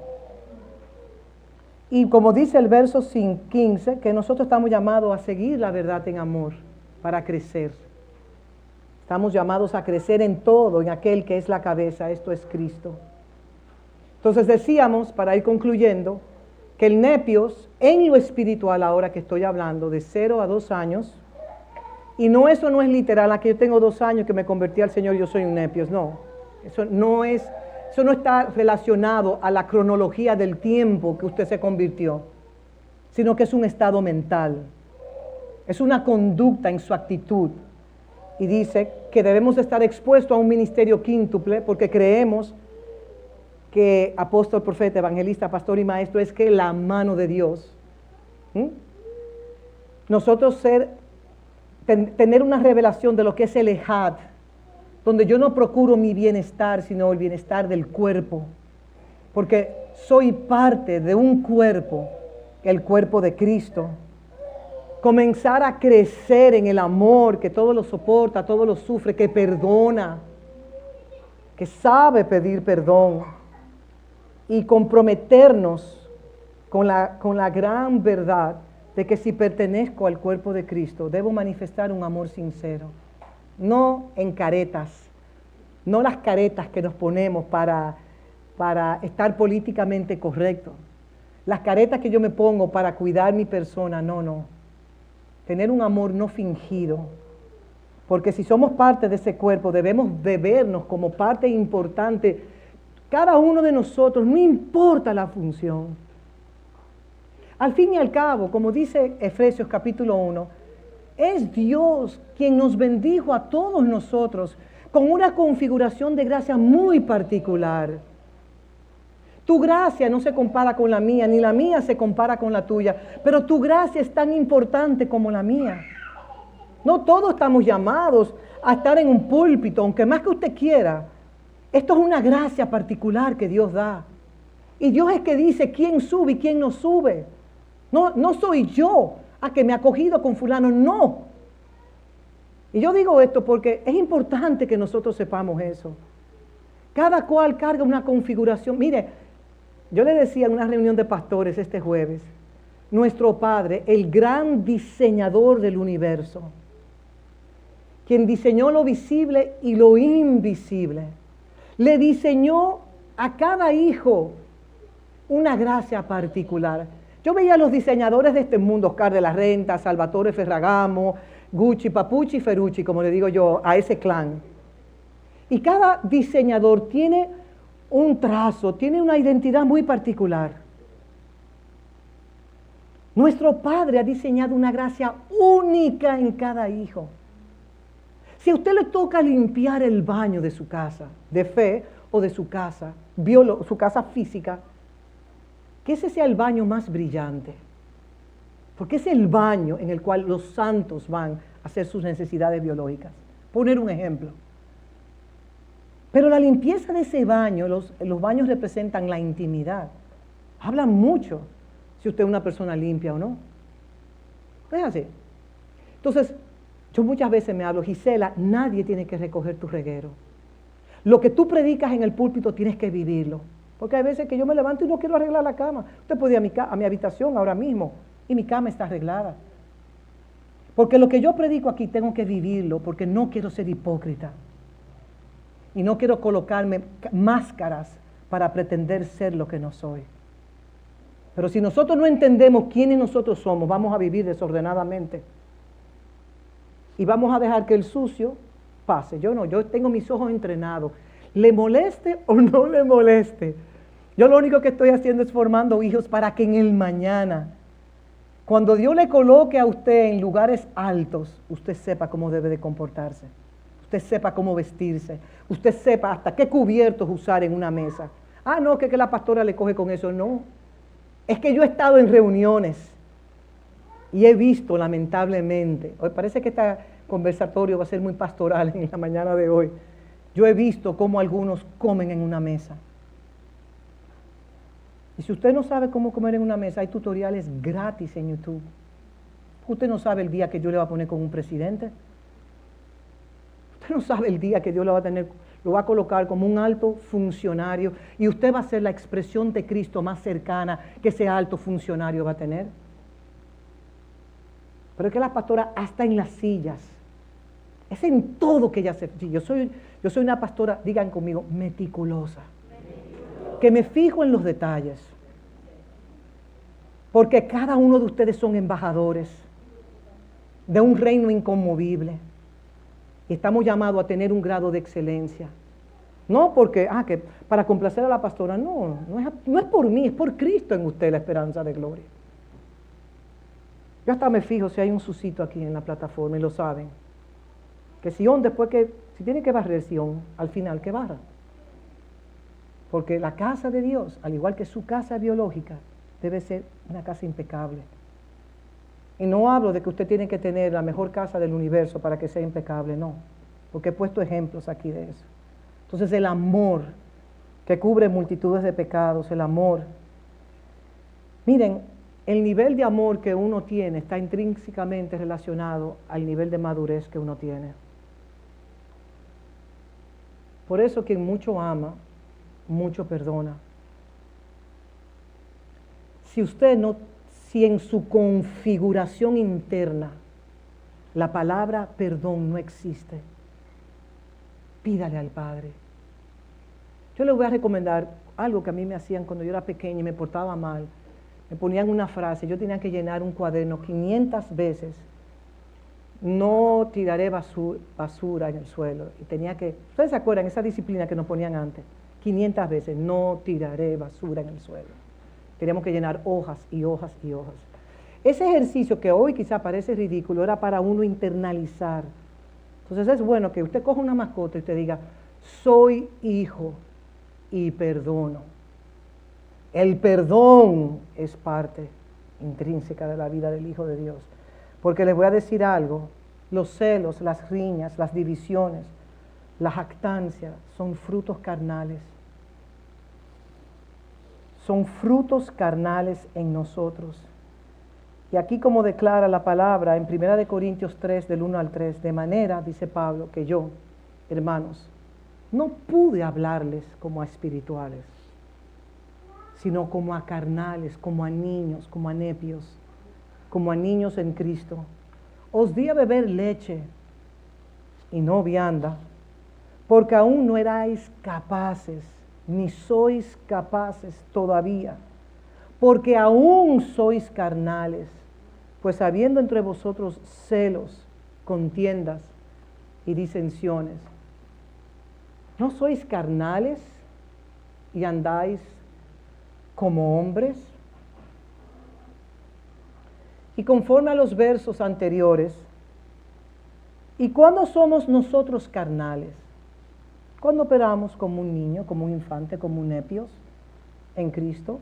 Y como dice el verso 15, que nosotros estamos llamados a seguir la verdad en amor para crecer. Estamos llamados a crecer en todo, en aquel que es la cabeza, esto es Cristo. Entonces decíamos, para ir concluyendo, que el nepios en lo espiritual, ahora que estoy hablando, de 0 a 2 años, y no, eso no es literal, aquí yo tengo 2 años que me convertí al Señor, yo soy un nepios, no. Eso no está relacionado a la cronología del tiempo que usted se convirtió, sino que es un estado mental, es una conducta en su actitud. Y dice que debemos estar expuestos a un ministerio quíntuple porque creemos que apóstol, profeta, evangelista, pastor y maestro es que la mano de Dios. Nosotros tener una revelación de lo que es el ejad, donde yo no procuro mi bienestar, sino el bienestar del cuerpo, porque soy parte de un cuerpo, el cuerpo de Cristo. Comenzar a crecer en el amor que todo lo soporta, todo lo sufre, que perdona, que sabe pedir perdón, y comprometernos con la gran verdad de que si pertenezco al cuerpo de Cristo, debo manifestar un amor sincero, no en caretas, no las caretas que nos ponemos para estar políticamente correctos, las caretas que yo me pongo para cuidar mi persona, no. Tener un amor no fingido, porque si somos parte de ese cuerpo, debemos de vernos como parte importante, cada uno de nosotros, no importa la función. Al fin y al cabo, como dice Efesios capítulo 1, es Dios quien nos bendijo a todos nosotros con una configuración de gracia muy particular. Tu gracia no se compara con la mía, ni la mía se compara con la tuya, pero tu gracia es tan importante como la mía. No todos estamos llamados a estar en un púlpito, aunque más que usted quiera. Esto es una gracia particular que Dios da. Y Dios es que dice quién sube y quién no sube. No soy yo a que me ha acogido con fulano, no. Y yo digo esto porque es importante que nosotros sepamos eso. Cada cual carga una configuración. Mire, yo le decía en una reunión de pastores este jueves, nuestro Padre, el gran diseñador del universo, quien diseñó lo visible y lo invisible, le diseñó a cada hijo una gracia particular. Yo veía a los diseñadores de este mundo, Oscar de la Renta, Salvatore Ferragamo, Gucci, Papucci, Ferrucci, como le digo yo, a ese clan. Y cada diseñador tiene un trazo, tiene una identidad muy particular. Nuestro Padre ha diseñado una gracia única en cada hijo. Si a usted le toca limpiar el baño de su casa, de fe, o de su casa, su casa física, que ese sea el baño más brillante. Porque es el baño en el cual los santos van a hacer sus necesidades biológicas. Poner un ejemplo. Pero la limpieza de ese baño, los baños representan la intimidad. Hablan mucho si usted es una persona limpia o no. Es así. Entonces, yo muchas veces me hablo, Gisela, nadie tiene que recoger tu reguero. Lo que tú predicas en el púlpito tienes que vivirlo. Porque hay veces que yo me levanto y no quiero arreglar la cama. Usted puede ir a mi habitación ahora mismo y mi cama está arreglada. Porque lo que yo predico aquí tengo que vivirlo, porque no quiero ser hipócrita. Y no quiero colocarme máscaras para pretender ser lo que no soy. Pero si nosotros no entendemos quiénes nosotros somos, vamos a vivir desordenadamente. Y vamos a dejar que el sucio pase. Yo tengo mis ojos entrenados. Le moleste o no le moleste. Yo lo único que estoy haciendo es formando hijos para que en el mañana, cuando Dios le coloque a usted en lugares altos, usted sepa cómo debe de comportarse. Usted sepa cómo vestirse. Usted sepa hasta qué cubiertos usar en una mesa. No, que la pastora le coge con eso. No. Es que yo he estado en reuniones y he visto, lamentablemente, hoy parece que este conversatorio va a ser muy pastoral en la mañana de hoy. Yo he visto cómo algunos comen en una mesa. Y si usted no sabe cómo comer en una mesa, hay tutoriales gratis en YouTube. Usted no sabe el día que Dios le va a poner con un presidente. Usted no sabe el día que Dios lo va a colocar como un alto funcionario y usted va a ser la expresión de Cristo más cercana que ese alto funcionario va a tener. Pero es que la pastora hasta en las sillas, es en todo que ella se... Yo soy una pastora, digan conmigo, meticulosa. Que me fijo en los detalles. Porque cada uno de ustedes son embajadores de un reino inconmovible. Y estamos llamados a tener un grado de excelencia. No porque, que para complacer a la pastora, no es por mí, es por Cristo en usted la esperanza de gloria. Yo hasta me fijo si hay un susito aquí en la plataforma y lo saben. Que Sion, si tiene que barrer Sion, al final que barra. Porque la casa de Dios, al igual que su casa biológica, debe ser una casa impecable. Y no hablo de que usted tiene que tener la mejor casa del universo para que sea impecable, no. Porque he puesto ejemplos aquí de eso. Entonces el amor que cubre multitudes de pecados, el amor. Miren, el nivel de amor que uno tiene está intrínsecamente relacionado al nivel de madurez que uno tiene. Por eso quien mucho ama, mucho perdona. Si en su configuración interna la palabra perdón no existe, pídale al Padre. Yo le voy a recomendar algo que a mí me hacían cuando yo era pequeña y me portaba mal. Me ponían una frase, yo tenía que llenar un cuaderno 500 veces. No tiraré basura en el suelo. Y tenía que, ¿ustedes se acuerdan esa disciplina que nos ponían antes? 500 veces, no tiraré basura en el suelo. Teníamos que llenar hojas y hojas y hojas. Ese ejercicio que hoy quizá parece ridículo era para uno internalizar. Entonces es bueno que usted coja una mascota y usted diga, soy hijo y perdono. El perdón es parte intrínseca de la vida del Hijo de Dios. Porque les voy a decir algo, los celos, las riñas, las divisiones, la jactancia son frutos carnales. Son frutos carnales en nosotros. Y aquí como declara la palabra en 1 Corintios 3, del 1 al 3, de manera, dice Pablo, que yo, hermanos, no pude hablarles como a espirituales, sino como a carnales, como a niños, como a nepios, como a niños en Cristo. Os di a beber leche y no vianda, porque aún no erais capaces, ni sois capaces todavía, porque aún sois carnales, pues habiendo entre vosotros celos, contiendas y disensiones, ¿no sois carnales y andáis como hombres? Y conforme a los versos anteriores, ¿y cuándo somos nosotros carnales? ¿Cuándo operamos como un niño, como un infante, como un nepios en Cristo?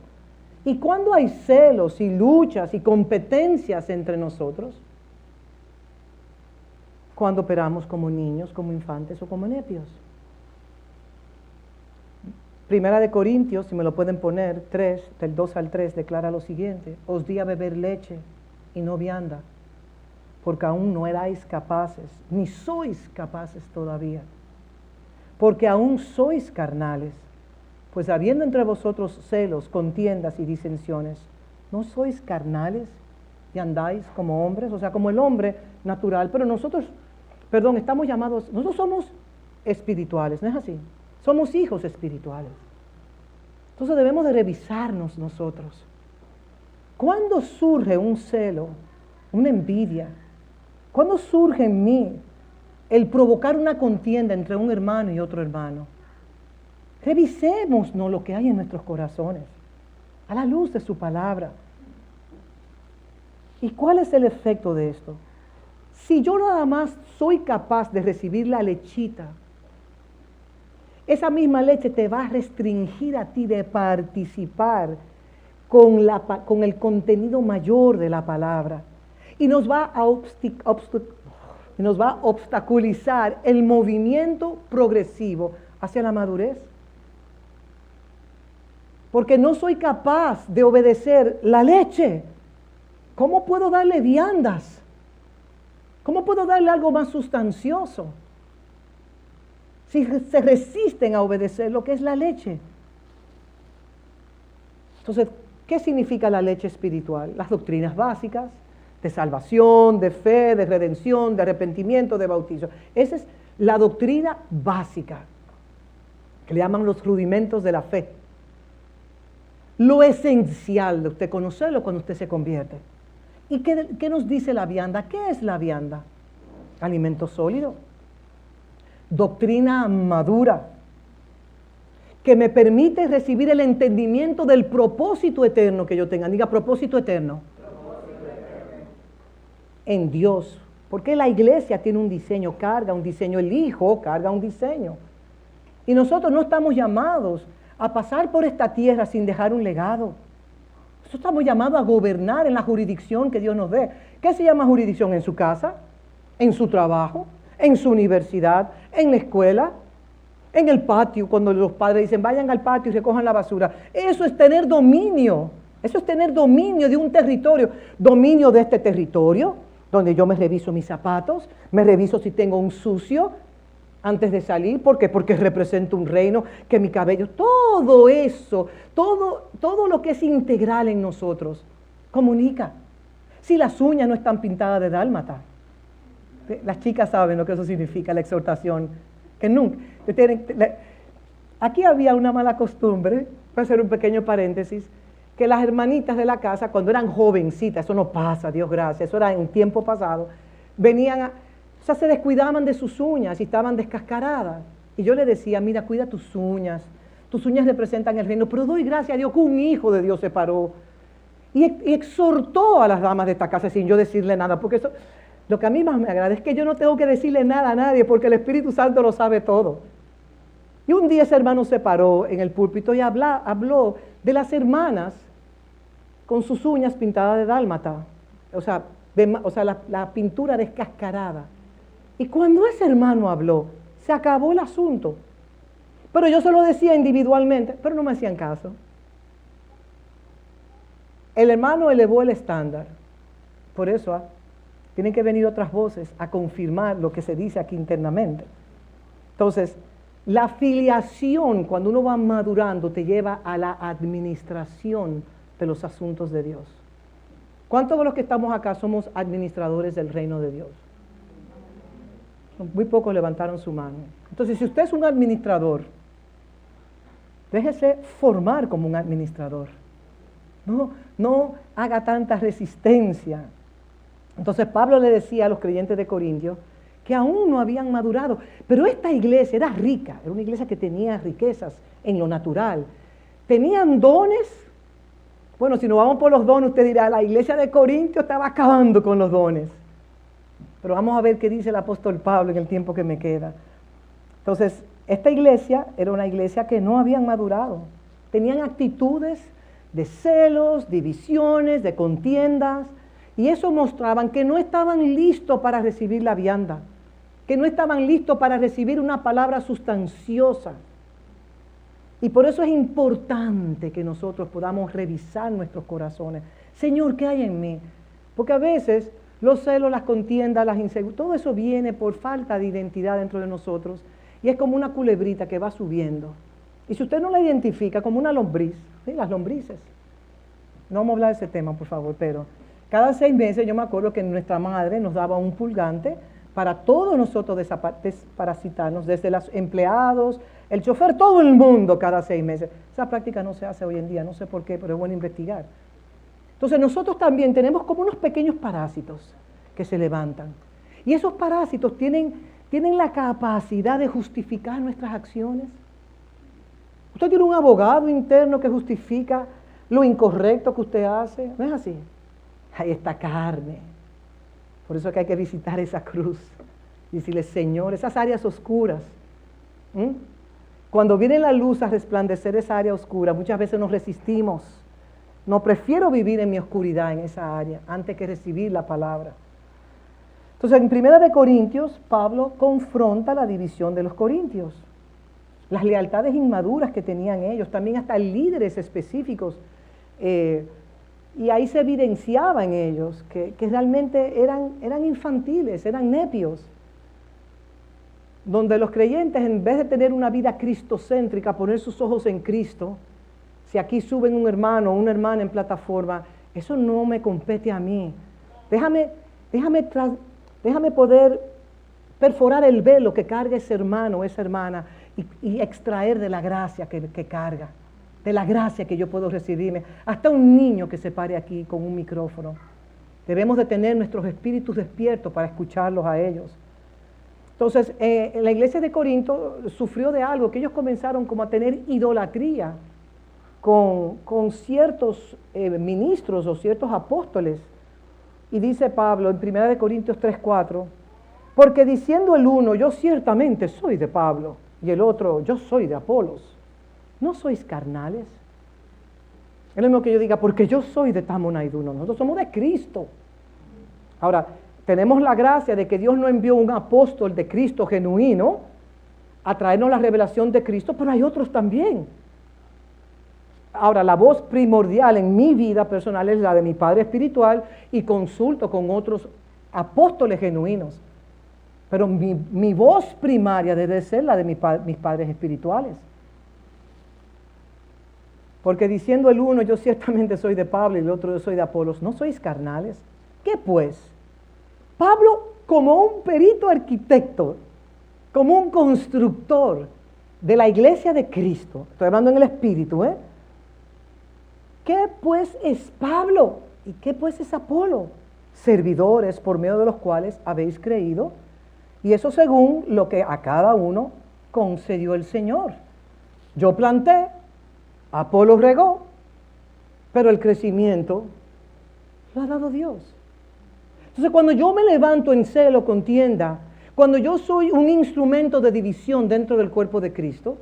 ¿Y cuándo hay celos y luchas y competencias entre nosotros? ¿Cuándo operamos como niños, como infantes o como nepios? 1 Corintios, si me lo pueden poner, 3, del 2 al 3, declara lo siguiente: os di a beber leche y no vianda, porque aún no erais capaces, ni sois capaces todavía, porque aún sois carnales, pues habiendo entre vosotros celos, contiendas y disensiones, ¿no sois carnales y andáis como hombres? O sea, como el hombre natural, pero nosotros somos espirituales, ¿no es así? Somos hijos espirituales. Entonces debemos de revisarnos nosotros. ¿Cuándo surge un celo, una envidia? ¿Cuándo surge en mí el provocar una contienda entre un hermano y otro hermano? Revisémonos lo que hay en nuestros corazones, a la luz de su palabra. ¿Y cuál es el efecto de esto? Si yo nada más soy capaz de recibir la lechita, esa misma leche te va a restringir a ti de participar con el contenido mayor de la palabra. Y nos va a obstaculizar el movimiento progresivo hacia la madurez. Porque no soy capaz de obedecer la leche. ¿Cómo puedo darle viandas? ¿Cómo puedo darle algo más sustancioso? Si se resisten a obedecer lo que es la leche. Entonces, ¿qué significa la leche espiritual? Las doctrinas básicas de salvación, de fe, de redención, de arrepentimiento, de bautizo. Esa es la doctrina básica, que le llaman los rudimentos de la fe. Lo esencial de usted conocerlo cuando usted se convierte. ¿Y qué nos dice la vianda? ¿Qué es la vianda? Alimento sólido. Doctrina madura, que me permite recibir el entendimiento del propósito eterno que yo tenga. Diga, propósito eterno. En Dios. Porque la iglesia tiene un diseño, carga un diseño. El Hijo carga un diseño. Y nosotros no estamos llamados a pasar por esta tierra sin dejar un legado. Nosotros estamos llamados a gobernar en la jurisdicción que Dios nos dé. ¿Qué se llama jurisdicción? En su casa, en su trabajo, en su universidad, en la escuela, en el patio, cuando los padres dicen vayan al patio y recojan la basura. Eso es tener dominio. Eso es tener dominio de un territorio. Dominio de este territorio, donde yo me reviso mis zapatos, me reviso si tengo un sucio antes de salir. ¿Por qué? Porque represento un reino, que mi cabello, todo eso, todo lo que es integral en nosotros, comunica. Si las uñas no están pintadas de dálmata, las chicas saben lo que eso significa, la exhortación, que nunca. Aquí había una mala costumbre, voy a hacer un pequeño paréntesis, que las hermanitas de la casa, cuando eran jovencitas, eso no pasa, Dios gracias, eso era en tiempo pasado, se descuidaban de sus uñas y estaban descascaradas. Y yo le decía, mira, cuida tus uñas representan el reino, pero doy gracias a Dios que un hijo de Dios se paró y exhortó a las damas de esta casa sin yo decirle nada, porque eso, lo que a mí más me agrada es que yo no tengo que decirle nada a nadie, porque el Espíritu Santo lo sabe todo. Y un día ese hermano se paró en el púlpito y habló de las hermanas con sus uñas pintadas de dálmata, o sea, la pintura descascarada. Y cuando ese hermano habló, se acabó el asunto. Pero yo se lo decía individualmente, pero no me hacían caso. El hermano elevó el estándar. Por eso tienen que venir otras voces a confirmar lo que se dice aquí internamente. Entonces, la filiación, cuando uno va madurando, te lleva a la administración de los asuntos de Dios. ¿Cuántos de los que estamos acá somos administradores del reino de Dios? Muy pocos levantaron su mano. Entonces, si usted es un administrador, déjese formar como un administrador. No haga tanta resistencia. Entonces, Pablo le decía a los creyentes de Corintios que aún no habían madurado. Pero esta iglesia era rica, era una iglesia que tenía riquezas en lo natural. Tenían dones. Bueno, si nos vamos por los dones, usted dirá, la iglesia de Corintios estaba acabando con los dones. Pero vamos a ver qué dice el apóstol Pablo en el tiempo que me queda. Entonces, esta iglesia era una iglesia que no habían madurado. Tenían actitudes de celos, divisiones, de contiendas, y eso mostraban que no estaban listos para recibir la vianda, que no estaban listos para recibir una palabra sustanciosa. Y por eso es importante que nosotros podamos revisar nuestros corazones. Señor, ¿qué hay en mí? Porque a veces los celos, las contiendas, las inseguridades, todo eso viene por falta de identidad dentro de nosotros. Y es como una culebrita que va subiendo. Y si usted no la identifica, como una lombriz, ¿sí? Las lombrices. No vamos a hablar de ese tema, por favor, pero cada 6 meses yo me acuerdo que nuestra madre nos daba un purgante para todos nosotros desparasitarnos, desde los empleados, el chofer, todo el mundo cada 6 meses. Esa práctica no se hace hoy en día, no sé por qué, pero es bueno investigar. Entonces nosotros también tenemos como unos pequeños parásitos que se levantan. Y esos parásitos tienen la capacidad de justificar nuestras acciones. Usted tiene un abogado interno que justifica lo incorrecto que usted hace. ¿No es así? Ahí está carne. Por eso es que hay que visitar esa cruz y decirle, Señor, esas áreas oscuras. Cuando viene la luz a resplandecer esa área oscura, muchas veces nos resistimos. No, prefiero vivir en mi oscuridad en esa área antes que recibir la palabra. Entonces, en 1 Corintios, Pablo confronta la división de los corintios, las lealtades inmaduras que tenían ellos, también hasta líderes específicos, y ahí se evidenciaba en ellos que realmente eran infantiles, eran nepios, donde los creyentes, en vez de tener una vida cristocéntrica, poner sus ojos en Cristo, si aquí suben un hermano o una hermana en plataforma, eso no me compete a mí. Déjame poder perforar el velo que carga ese hermano o esa hermana y extraer de la gracia que carga, de la gracia que yo puedo recibirme. Hasta un niño que se pare aquí con un micrófono. Debemos de tener nuestros espíritus despiertos para escucharlos a ellos. Entonces, la iglesia de Corinto sufrió de algo, que ellos comenzaron como a tener idolatría con ciertos ministros o ciertos apóstoles. Y dice Pablo en 1 Corintios 3:4, porque diciendo el uno, yo ciertamente soy de Pablo, y el otro, yo soy de Apolos, ¿no sois carnales? Es lo mismo que yo diga, porque yo soy de Tamonaiduno, nosotros somos de Cristo. Ahora, tenemos la gracia de que Dios no envió un apóstol de Cristo genuino a traernos la revelación de Cristo, pero hay otros también. Ahora, la voz primordial en mi vida personal es la de mi padre espiritual y consulto con otros apóstoles genuinos. Pero mi voz primaria debe ser la de mis padres espirituales. Porque diciendo el uno, yo ciertamente soy de Pablo y el otro, yo soy de Apolos, ¿no sois carnales? ¿Qué pues? Pablo, como un perito arquitecto, como un constructor de la iglesia de Cristo, estoy hablando en el espíritu, ¿qué pues es Pablo? ¿Y qué pues es Apolo? Servidores por medio de los cuales habéis creído, y eso según lo que a cada uno concedió el Señor. Yo planté, Apolo regó, pero el crecimiento lo ha dado Dios. Entonces, cuando yo me levanto en celo, contienda, cuando yo soy un instrumento de división dentro del cuerpo de Cristo,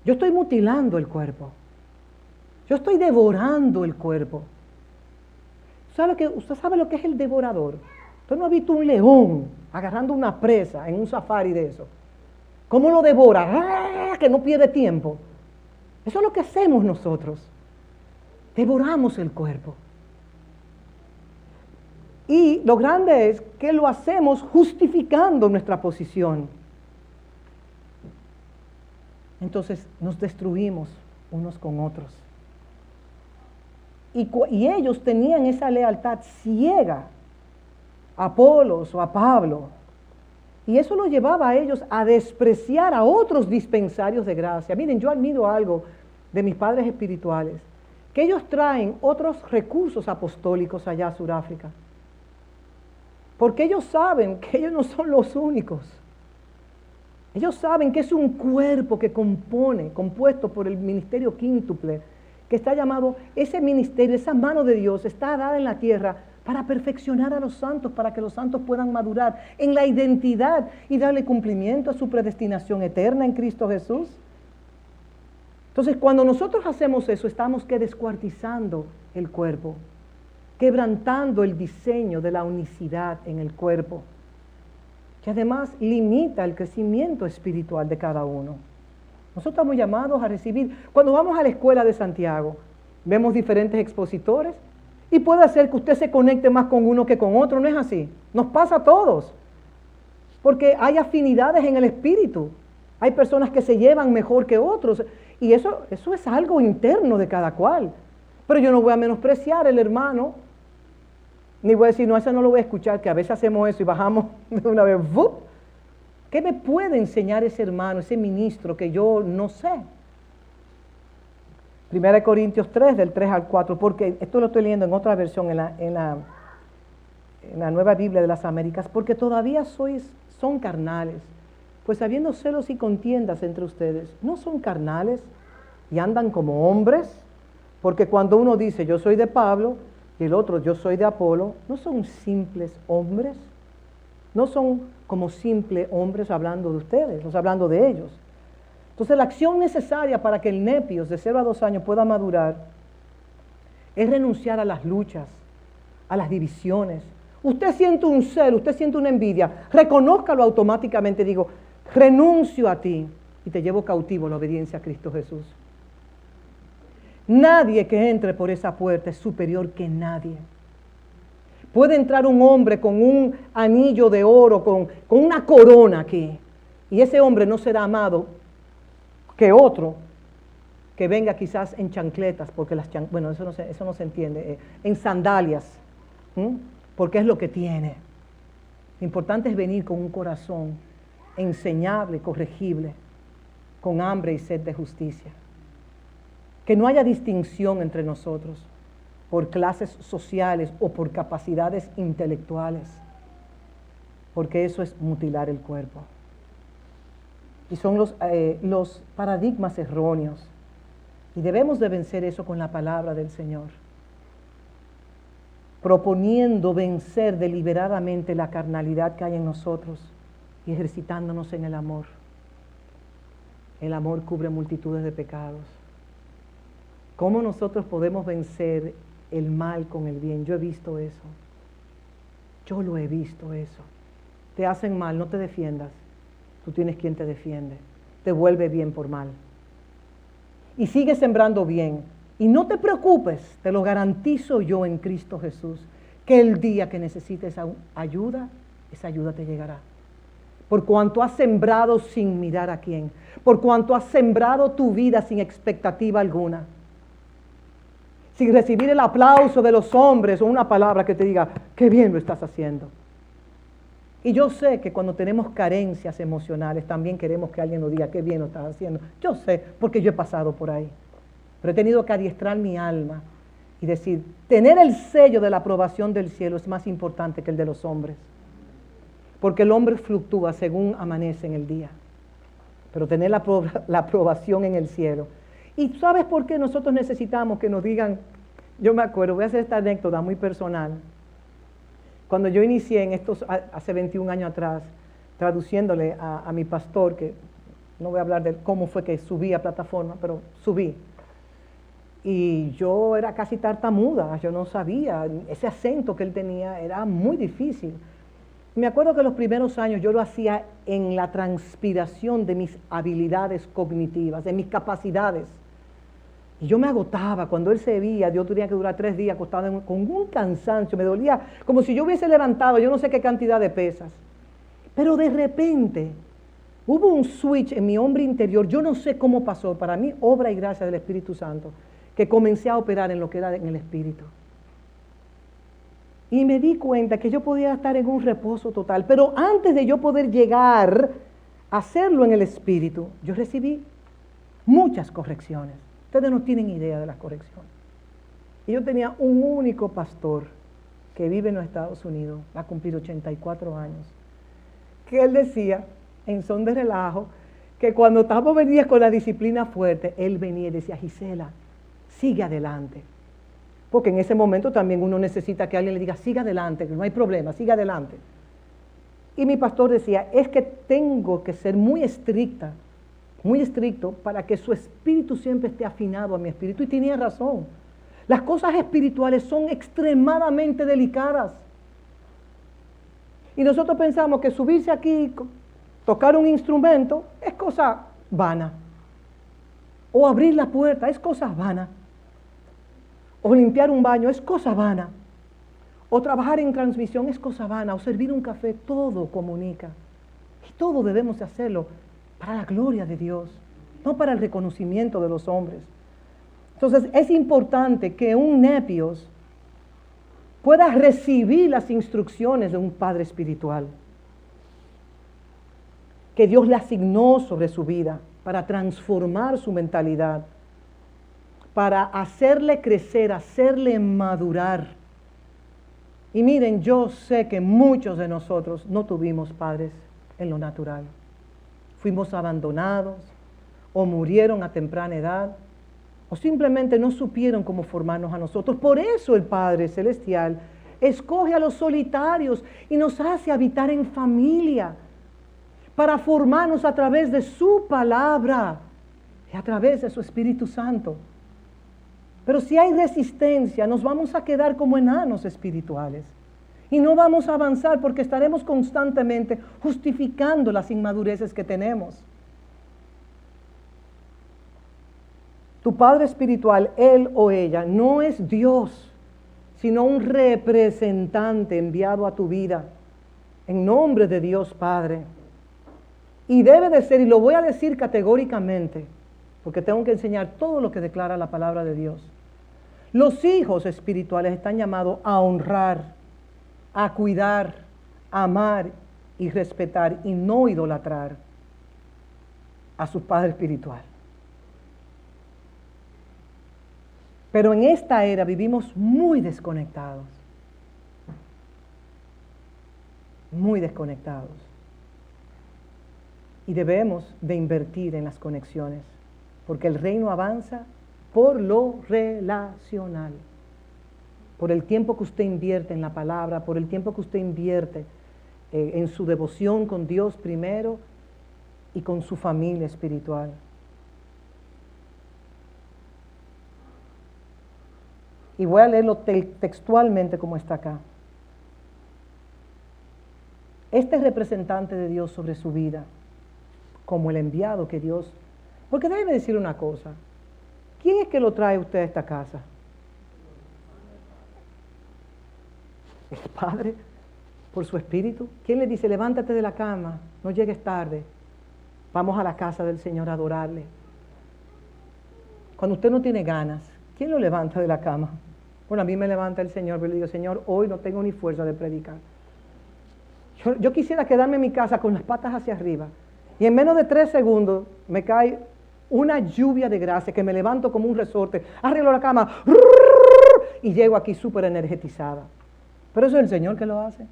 yo estoy mutilando el cuerpo. Yo estoy devorando el cuerpo. ¿Usted sabe lo que es el devorador? Usted no ha visto un león agarrando una presa en un safari de eso. ¿Cómo lo devora? ¡Ah! Que no pierde tiempo. Eso es lo que hacemos nosotros. Devoramos el cuerpo. Y lo grande es que lo hacemos justificando nuestra posición. Entonces nos destruimos unos con otros. Y ellos tenían esa lealtad ciega a Apolos o a Pablo. Y eso lo llevaba a ellos a despreciar a otros dispensarios de gracia. Miren, yo admiro algo de mis padres espirituales, que ellos traen otros recursos apostólicos allá a Sudáfrica. Porque ellos saben que ellos no son los únicos. Ellos saben que es un cuerpo que compuesto por el ministerio quíntuple, que está llamado, ese ministerio, esa mano de Dios está dada en la tierra para perfeccionar a los santos, para que los santos puedan madurar en la identidad y darle cumplimiento a su predestinación eterna en Cristo Jesús. Entonces, cuando nosotros hacemos eso, estamos descuartizando el cuerpo, quebrantando el diseño de la unicidad en el cuerpo, que además limita el crecimiento espiritual de cada uno. Nosotros estamos llamados a recibir. Cuando vamos a la escuela de Santiago, vemos diferentes expositores y puede ser que usted se conecte más con uno que con otro, ¿no es así? Nos pasa a todos, porque hay afinidades en el espíritu. Hay personas que se llevan mejor que otros y eso es algo interno de cada cual. Pero yo no voy a menospreciar el hermano, ni voy a decir, no, ese no lo voy a escuchar, que a veces hacemos eso y bajamos de una vez, ¡vup! ¿Qué me puede enseñar ese hermano, ese ministro que yo no sé? 1 Corintios 3, del 3 al 4, porque esto lo estoy leyendo en otra versión, en la Nueva Biblia de las Américas, porque todavía son carnales, pues habiendo celos y contiendas entre ustedes, ¿no son carnales y andan como hombres? Porque cuando uno dice, yo soy de Pablo, y el otro, yo soy de Apolo, ¿no son simples hombres? No son como simples hombres hablando de ustedes, no hablando de ellos. Entonces la acción necesaria para que el nepios de 0 a 2 años pueda madurar Es renunciar a las luchas, a las divisiones. Usted siente un celo, usted siente una envidia, reconózcalo automáticamente. Digo, renuncio a ti y te llevo cautivo a la obediencia a Cristo Jesús. Nadie que entre por esa puerta es superior que nadie. Puede entrar un hombre con un anillo de oro, con una corona aquí, y ese hombre no será amado que otro que venga quizás en chancletas, porque bueno, eso no se entiende, en sandalias, porque es lo que tiene. Lo importante es venir con un corazón enseñable, corregible, con hambre y sed de justicia. Que no haya distinción entre nosotros por clases sociales o por capacidades intelectuales, porque eso es mutilar el cuerpo. Y son los paradigmas erróneos, y debemos de vencer eso con la palabra del Señor, proponiendo vencer deliberadamente la carnalidad que hay en nosotros y ejercitándonos en el amor. El amor cubre multitudes de pecados. ¿Cómo nosotros podemos vencer el mal con el bien? Yo he visto eso. Yo lo he visto eso. Te hacen mal, no te defiendas. Tú tienes quien te defiende. Te vuelve bien por mal. Y sigue sembrando bien. Y no te preocupes, te lo garantizo yo en Cristo Jesús, que el día que necesites ayuda, esa ayuda te llegará. Por cuanto has sembrado sin mirar a quién. Por cuanto has sembrado tu vida sin expectativa alguna. Sin recibir el aplauso de los hombres o una palabra que te diga, qué bien lo estás haciendo. Y yo sé que cuando tenemos carencias emocionales, también queremos que alguien nos diga, qué bien lo estás haciendo. Yo sé, porque yo he pasado por ahí. Pero he tenido que adiestrar mi alma y decir, tener el sello de la aprobación del cielo es más importante que el de los hombres. Porque el hombre fluctúa según amanece en el día. Pero tener la aprobación en el cielo. ¿Y sabes por qué nosotros necesitamos que nos digan? Yo me acuerdo, voy a hacer esta anécdota muy personal. Cuando yo inicié en estos, hace 21 años atrás, traduciéndole a mi pastor, que no voy a hablar de cómo fue que subí a plataforma, pero subí. Y yo era casi tartamuda, yo no sabía, ese acento que él tenía era muy difícil. Me acuerdo que los primeros años yo lo hacía en la transpiración de mis habilidades cognitivas, de mis capacidades. Y yo me agotaba, cuando él se veía, yo tenía que durar 3 días acostado con un cansancio, me dolía como si yo hubiese levantado yo no sé qué cantidad de pesas. Pero de repente hubo un switch en mi hombre interior, yo no sé cómo pasó, para mí obra y gracia del Espíritu Santo, que comencé a operar en lo que era en el Espíritu. Y me di cuenta que yo podía estar en un reposo total, pero antes de yo poder llegar a hacerlo en el Espíritu, yo recibí muchas correcciones. Ustedes no tienen idea de las correcciones. Y yo tenía un único pastor que vive en los Estados Unidos, va a cumplir 84 años, que él decía, en son de relajo, que cuando Tabo venía con la disciplina fuerte, él venía y decía, Gisela, sigue adelante. Porque en ese momento también uno necesita que alguien le diga, siga adelante, que no hay problema, siga adelante. Y mi pastor decía, es que tengo que ser muy estricto para que su espíritu siempre esté afinado a mi espíritu. Y tenía razón. Las cosas espirituales son extremadamente delicadas. Y nosotros pensamos que subirse aquí, tocar un instrumento, es cosa vana. O abrir la puerta, es cosa vana. O limpiar un baño, es cosa vana. O trabajar en transmisión, es cosa vana. O servir un café, todo comunica. Y todo debemos de hacerlo para la gloria de Dios, no para el reconocimiento de los hombres. Entonces es importante que un nepios pueda recibir las instrucciones de un padre espiritual, que Dios le asignó sobre su vida para transformar su mentalidad, para hacerle crecer, hacerle madurar. Y miren, yo sé que muchos de nosotros no tuvimos padres en lo natural. Fuimos abandonados, o murieron a temprana edad, o simplemente no supieron cómo formarnos a nosotros. Por eso el Padre Celestial escoge a los solitarios y nos hace habitar en familia, para formarnos a través de su palabra y a través de su Espíritu Santo. Pero si hay resistencia, nos vamos a quedar como enanos espirituales. Y no vamos a avanzar porque estaremos constantemente justificando las inmadureces que tenemos. Tu padre espiritual, él o ella, no es Dios, sino un representante enviado a tu vida en nombre de Dios Padre. Y debe de ser, y lo voy a decir categóricamente, porque tengo que enseñar todo lo que declara la palabra de Dios. Los hijos espirituales están llamados a honrar, a cuidar, a amar y respetar y no idolatrar a su padre espiritual. Pero en esta era vivimos muy desconectados. Muy desconectados. Y debemos de invertir en las conexiones, porque el reino avanza por lo relacional. Por el tiempo que usted invierte en la palabra, por el tiempo que usted invierte en su devoción con Dios primero y con su familia espiritual. Y voy a leerlo textualmente como está acá. Este representante de Dios sobre su vida, como el enviado que Dios... Porque déjeme decir una cosa. ¿Quién es que lo trae usted a esta casa? El Padre, por su Espíritu. ¿Quién le dice, levántate de la cama, no llegues tarde, vamos a la casa del Señor a adorarle? Cuando usted no tiene ganas, ¿quién lo levanta de la cama? Bueno, a mí me levanta el Señor, pero le digo, Señor, hoy no tengo ni fuerza de predicar. Yo quisiera quedarme en mi casa con las patas hacia arriba y en menos de 3 segundos me cae una lluvia de gracia que me levanto como un resorte, arreglo la cama y llego aquí súper energetizada. Pero eso es el Señor que lo hace.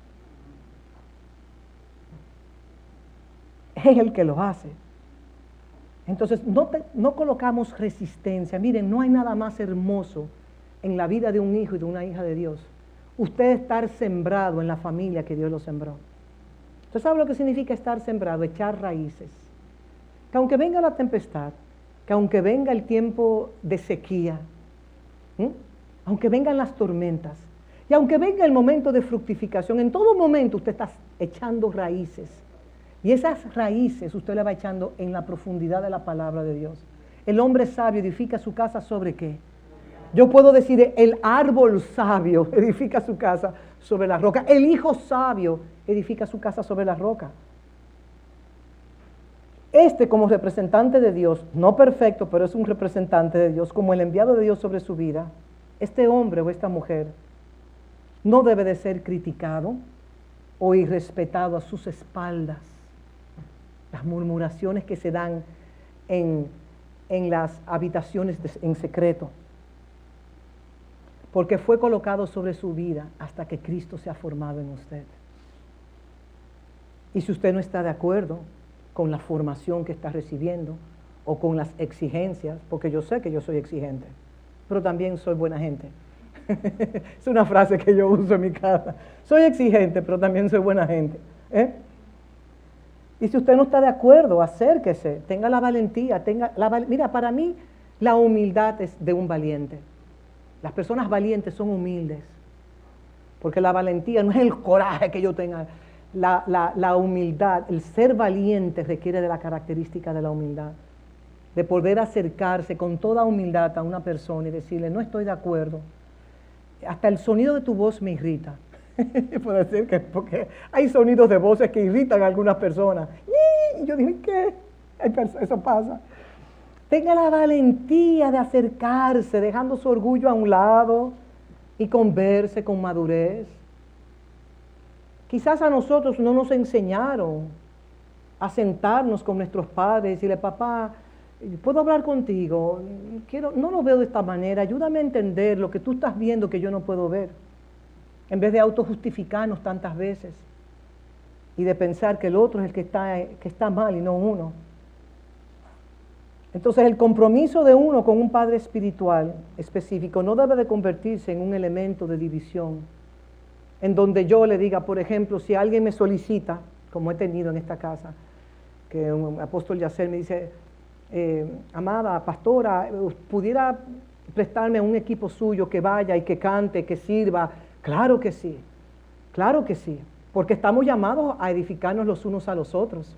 Es el que lo hace. Entonces no colocamos resistencia. Miren, no hay nada más hermoso en la vida de un hijo y de una hija de Dios. Usted estar sembrado en la familia que Dios lo sembró. ¿Usted sabe lo que significa estar sembrado? Echar raíces. Que aunque venga la tempestad, que aunque venga el tiempo de sequía, aunque vengan las tormentas, y aunque venga el momento de fructificación, en todo momento usted está echando raíces. Y esas raíces usted le va echando en la profundidad de la palabra de Dios. El hombre sabio edifica su casa ¿sobre qué? Yo puedo decir, el árbol sabio edifica su casa sobre la roca. El hijo sabio edifica su casa sobre la roca. Como representante de Dios, no perfecto, pero es un representante de Dios, como el enviado de Dios sobre su vida, este hombre o esta mujer no debe de ser criticado o irrespetado a sus espaldas. Las murmuraciones que se dan en las habitaciones en secreto. Porque fue colocado sobre su vida hasta que Cristo se ha formado en usted. Y si usted no está de acuerdo con la formación que está recibiendo o con las exigencias, porque yo sé que yo soy exigente, pero también soy buena gente. Es una frase que yo uso en mi casa. Soy exigente, pero también soy buena gente. Y si usted no está de acuerdo, acérquese, tenga la valentía. Mira, para mí la humildad es de un valiente. Las personas valientes son humildes, porque la valentía no es el coraje que yo tenga. La humildad, el ser valiente requiere de la característica de la humildad, de poder acercarse con toda humildad a una persona y decirle, no estoy de acuerdo. Hasta el sonido de tu voz me irrita. Puede ser que porque hay sonidos de voces que irritan a algunas personas. Y yo digo, ¿qué? Eso pasa. Tenga la valentía de acercarse, dejando su orgullo a un lado y converse con madurez. Quizás a nosotros no nos enseñaron a sentarnos con nuestros padres y decirle, papá, ¿puedo hablar contigo? No lo veo de esta manera, ayúdame a entender lo que tú estás viendo que yo no puedo ver. En vez de autojustificarnos tantas veces y de pensar que el otro es el que está mal y no uno. Entonces el compromiso de uno con un padre espiritual específico no debe de convertirse en un elemento de división, en donde yo le diga, por ejemplo, si alguien me solicita, como he tenido en esta casa, que un apóstol Yacer me dice, amada pastora, ¿pudiera prestarme a un equipo suyo que vaya y que cante, que sirva? Claro que sí, porque estamos llamados a edificarnos los unos a los otros.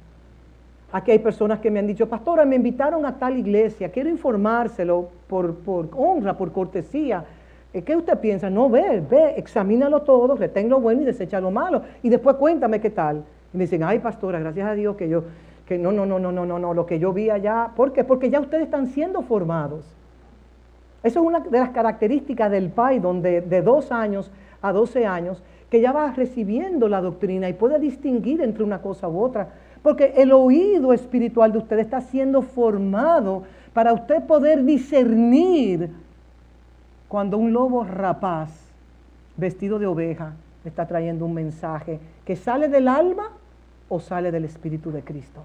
Aquí hay personas que me han dicho, pastora, me invitaron a tal iglesia, quiero informárselo por honra, por cortesía. ¿Qué usted piensa? No, ve, examínalo todo, retén lo bueno y desecha lo malo. Y después cuéntame qué tal. Y me dicen, ay, pastora, gracias a Dios que no, lo que yo vi allá. ¿Por qué? Porque ya ustedes están siendo formados. Eso es una de las características del Paidon de 2 años a 12 años, que ya va recibiendo la doctrina y puede distinguir entre una cosa u otra. Porque el oído espiritual de usted está siendo formado para usted poder discernir cuando un lobo rapaz, vestido de oveja, está trayendo un mensaje que sale del alma o sale del Espíritu de Cristo.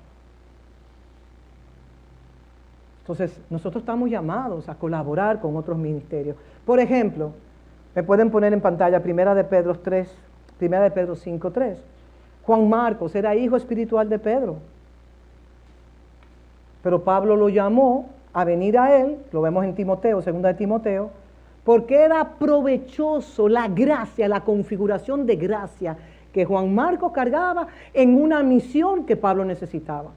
Entonces, nosotros estamos llamados a colaborar con otros ministerios. Por ejemplo, me pueden poner en pantalla 1 de Pedro 5:3. Juan Marcos era hijo espiritual de Pedro. Pero Pablo lo llamó a venir a él, lo vemos en Timoteo, 2 de Timoteo, porque era provechoso la gracia, la configuración de gracia que Juan Marcos cargaba en una misión que Pablo necesitaba.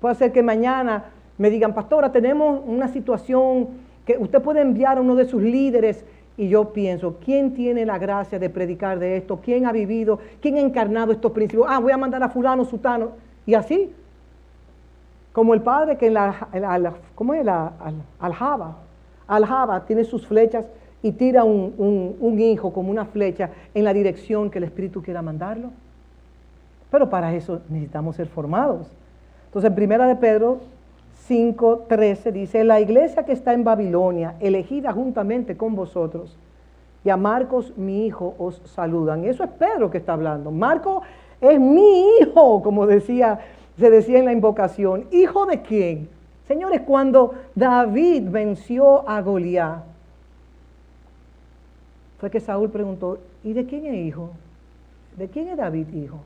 Puede ser que mañana me digan, pastora, tenemos una situación que usted puede enviar a uno de sus líderes. Y yo pienso, ¿quién tiene la gracia de predicar de esto? ¿Quién ha vivido? ¿Quién ha encarnado estos principios? Voy a mandar a fulano, sutano. Y así, como el padre que en Aljaba tiene sus flechas y tira un hijo como una flecha en la dirección que el Espíritu quiera mandarlo. Pero para eso necesitamos ser formados. Entonces, en 1 de Pedro 5:13 dice, la iglesia que está en Babilonia, elegida juntamente con vosotros, y a Marcos, mi hijo, os saludan. Y eso es Pedro que está hablando. Marcos es mi hijo, como se decía en la invocación. ¿Hijo de quién? Señores, cuando David venció a Goliat, fue que Saúl preguntó, ¿y de quién es hijo? ¿De quién es David hijo?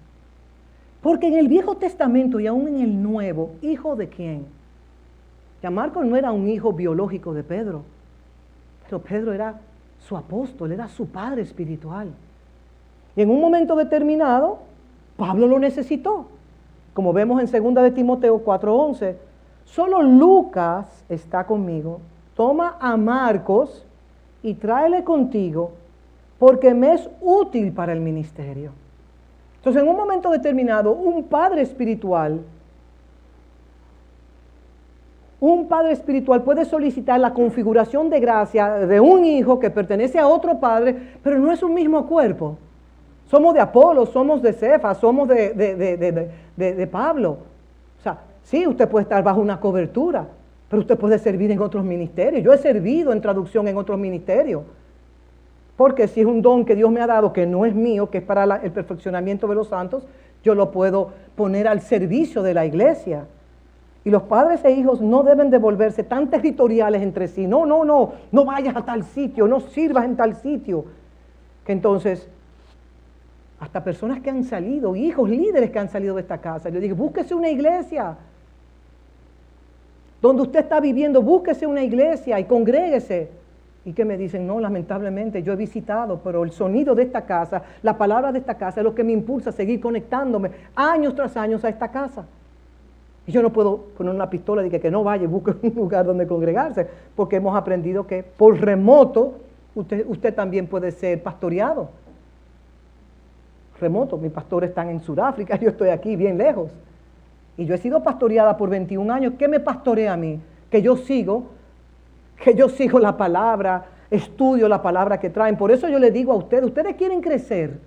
Porque en el Viejo Testamento y aún en el Nuevo, ¿hijo de quién? Ya Marcos no era un hijo biológico de Pedro, pero Pedro era su apóstol, era su padre espiritual. Y en un momento determinado, Pablo lo necesitó. Como vemos en 2 de Timoteo 4:11, solo Lucas está conmigo. Toma a Marcos y tráele contigo, porque me es útil para el ministerio. Entonces, en un momento determinado, un padre espiritual puede solicitar la configuración de gracia de un hijo que pertenece a otro padre, pero no es un mismo cuerpo. Somos de Apolo, somos de Cefas, somos de Pablo. O sea, sí, usted puede estar bajo una cobertura, pero usted puede servir en otros ministerios. Yo he servido en traducción en otros ministerios. Porque si es un don que Dios me ha dado, que no es mío, que es para el perfeccionamiento de los santos, yo lo puedo poner al servicio de la iglesia. Y los padres e hijos no deben de volverse tan territoriales entre sí. No vayas a tal sitio, no sirvas en tal sitio. Que entonces, hasta personas que han salido, hijos líderes que han salido de esta casa, yo digo, búsquese una iglesia. Donde usted está viviendo, búsquese una iglesia y congréguese. ¿Y qué me dicen? No, lamentablemente yo he visitado, pero el sonido de esta casa, la palabra de esta casa es lo que me impulsa a seguir conectándome años tras años a esta casa. Y yo no puedo poner una pistola y que no vaya y busque un lugar donde congregarse, porque hemos aprendido que por remoto usted también puede ser pastoreado. Remoto, mis pastores están en Sudáfrica, yo estoy aquí bien lejos. Y yo he sido pastoreada por 21 años. ¿Qué me pastorea a mí? Que yo sigo la palabra, estudio la palabra que traen. Por eso yo le digo a ustedes quieren crecer,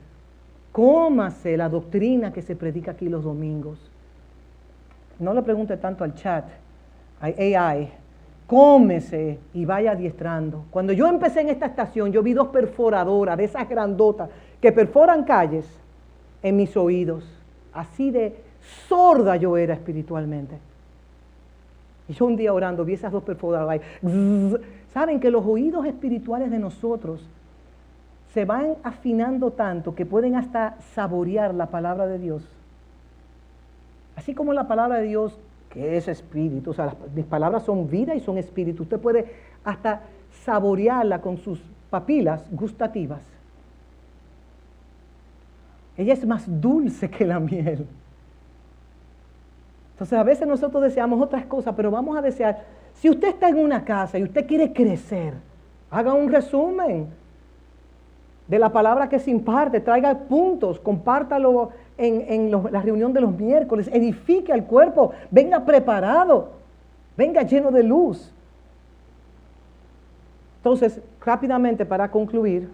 cómase la doctrina que se predica aquí los domingos. No le pregunte tanto al chat, hay AI, cómese y vaya adiestrando. Cuando yo empecé en esta estación, yo vi 2 perforadoras de esas grandotas que perforan calles en mis oídos. Así de sorda yo era espiritualmente. Y yo un día orando vi esas 2 perforadoras ahí. Saben que los oídos espirituales de nosotros se van afinando tanto que pueden hasta saborear la palabra de Dios. Así como la palabra de Dios, que es espíritu, o sea, mis palabras son vida y son espíritu. Usted puede hasta saborearla con sus papilas gustativas. Ella es más dulce que la miel. Entonces a veces nosotros deseamos otras cosas, pero vamos a desear, si usted está en una casa y usted quiere crecer, haga un resumen de la palabra que se imparte, traiga puntos, compártalo en la reunión de los miércoles, edifique al cuerpo, venga preparado, venga lleno de luz. Entonces, rápidamente para concluir,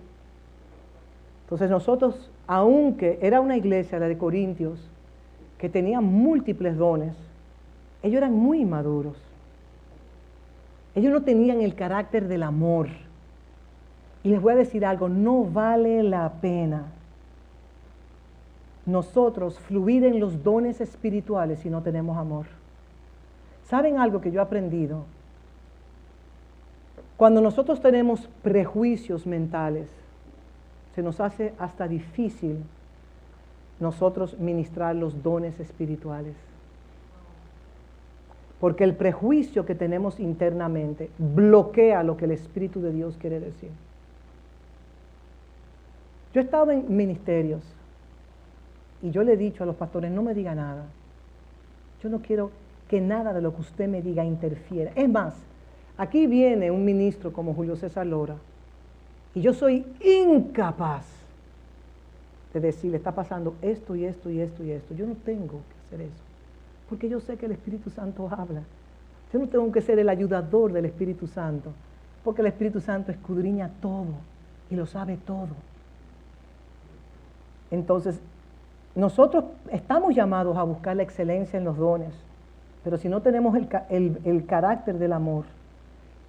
entonces nosotros, aunque era una iglesia, la de Corintios, que tenía múltiples dones, ellos eran muy inmaduros. Ellos no tenían el carácter del amor. Y les voy a decir algo, no vale la pena nosotros fluir en los dones espirituales si no tenemos amor. ¿Saben algo que yo he aprendido? Cuando nosotros tenemos prejuicios mentales, se nos hace hasta difícil nosotros ministrar los dones espirituales. Porque el prejuicio que tenemos internamente bloquea lo que el Espíritu de Dios quiere decir. Yo he estado en ministerios y yo le he dicho a los pastores, no me diga nada. Yo no quiero que nada de lo que usted me diga interfiera. Es más, aquí viene un ministro como Julio César Lora y yo soy incapaz de decirle, está pasando esto y esto y esto y esto. Yo no tengo que hacer eso, porque yo sé que el Espíritu Santo habla. Yo no tengo que ser el ayudador del Espíritu Santo, porque el Espíritu Santo escudriña todo y lo sabe todo. Entonces, nosotros estamos llamados a buscar la excelencia en los dones, pero si no tenemos el carácter del amor,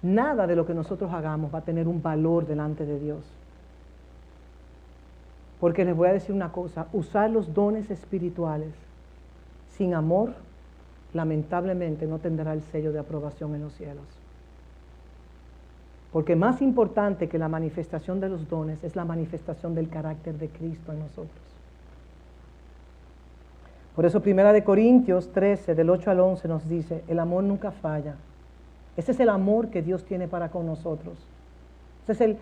nada de lo que nosotros hagamos va a tener un valor delante de Dios. Porque les voy a decir una cosa, usar los dones espirituales sin amor, lamentablemente no tendrá el sello de aprobación en los cielos. Porque más importante que la manifestación de los dones es la manifestación del carácter de Cristo en nosotros. Por eso 1 Corintios 13, del 8 al 11 nos dice, el amor nunca falla. Ese es el amor que Dios tiene para con nosotros. Ese es el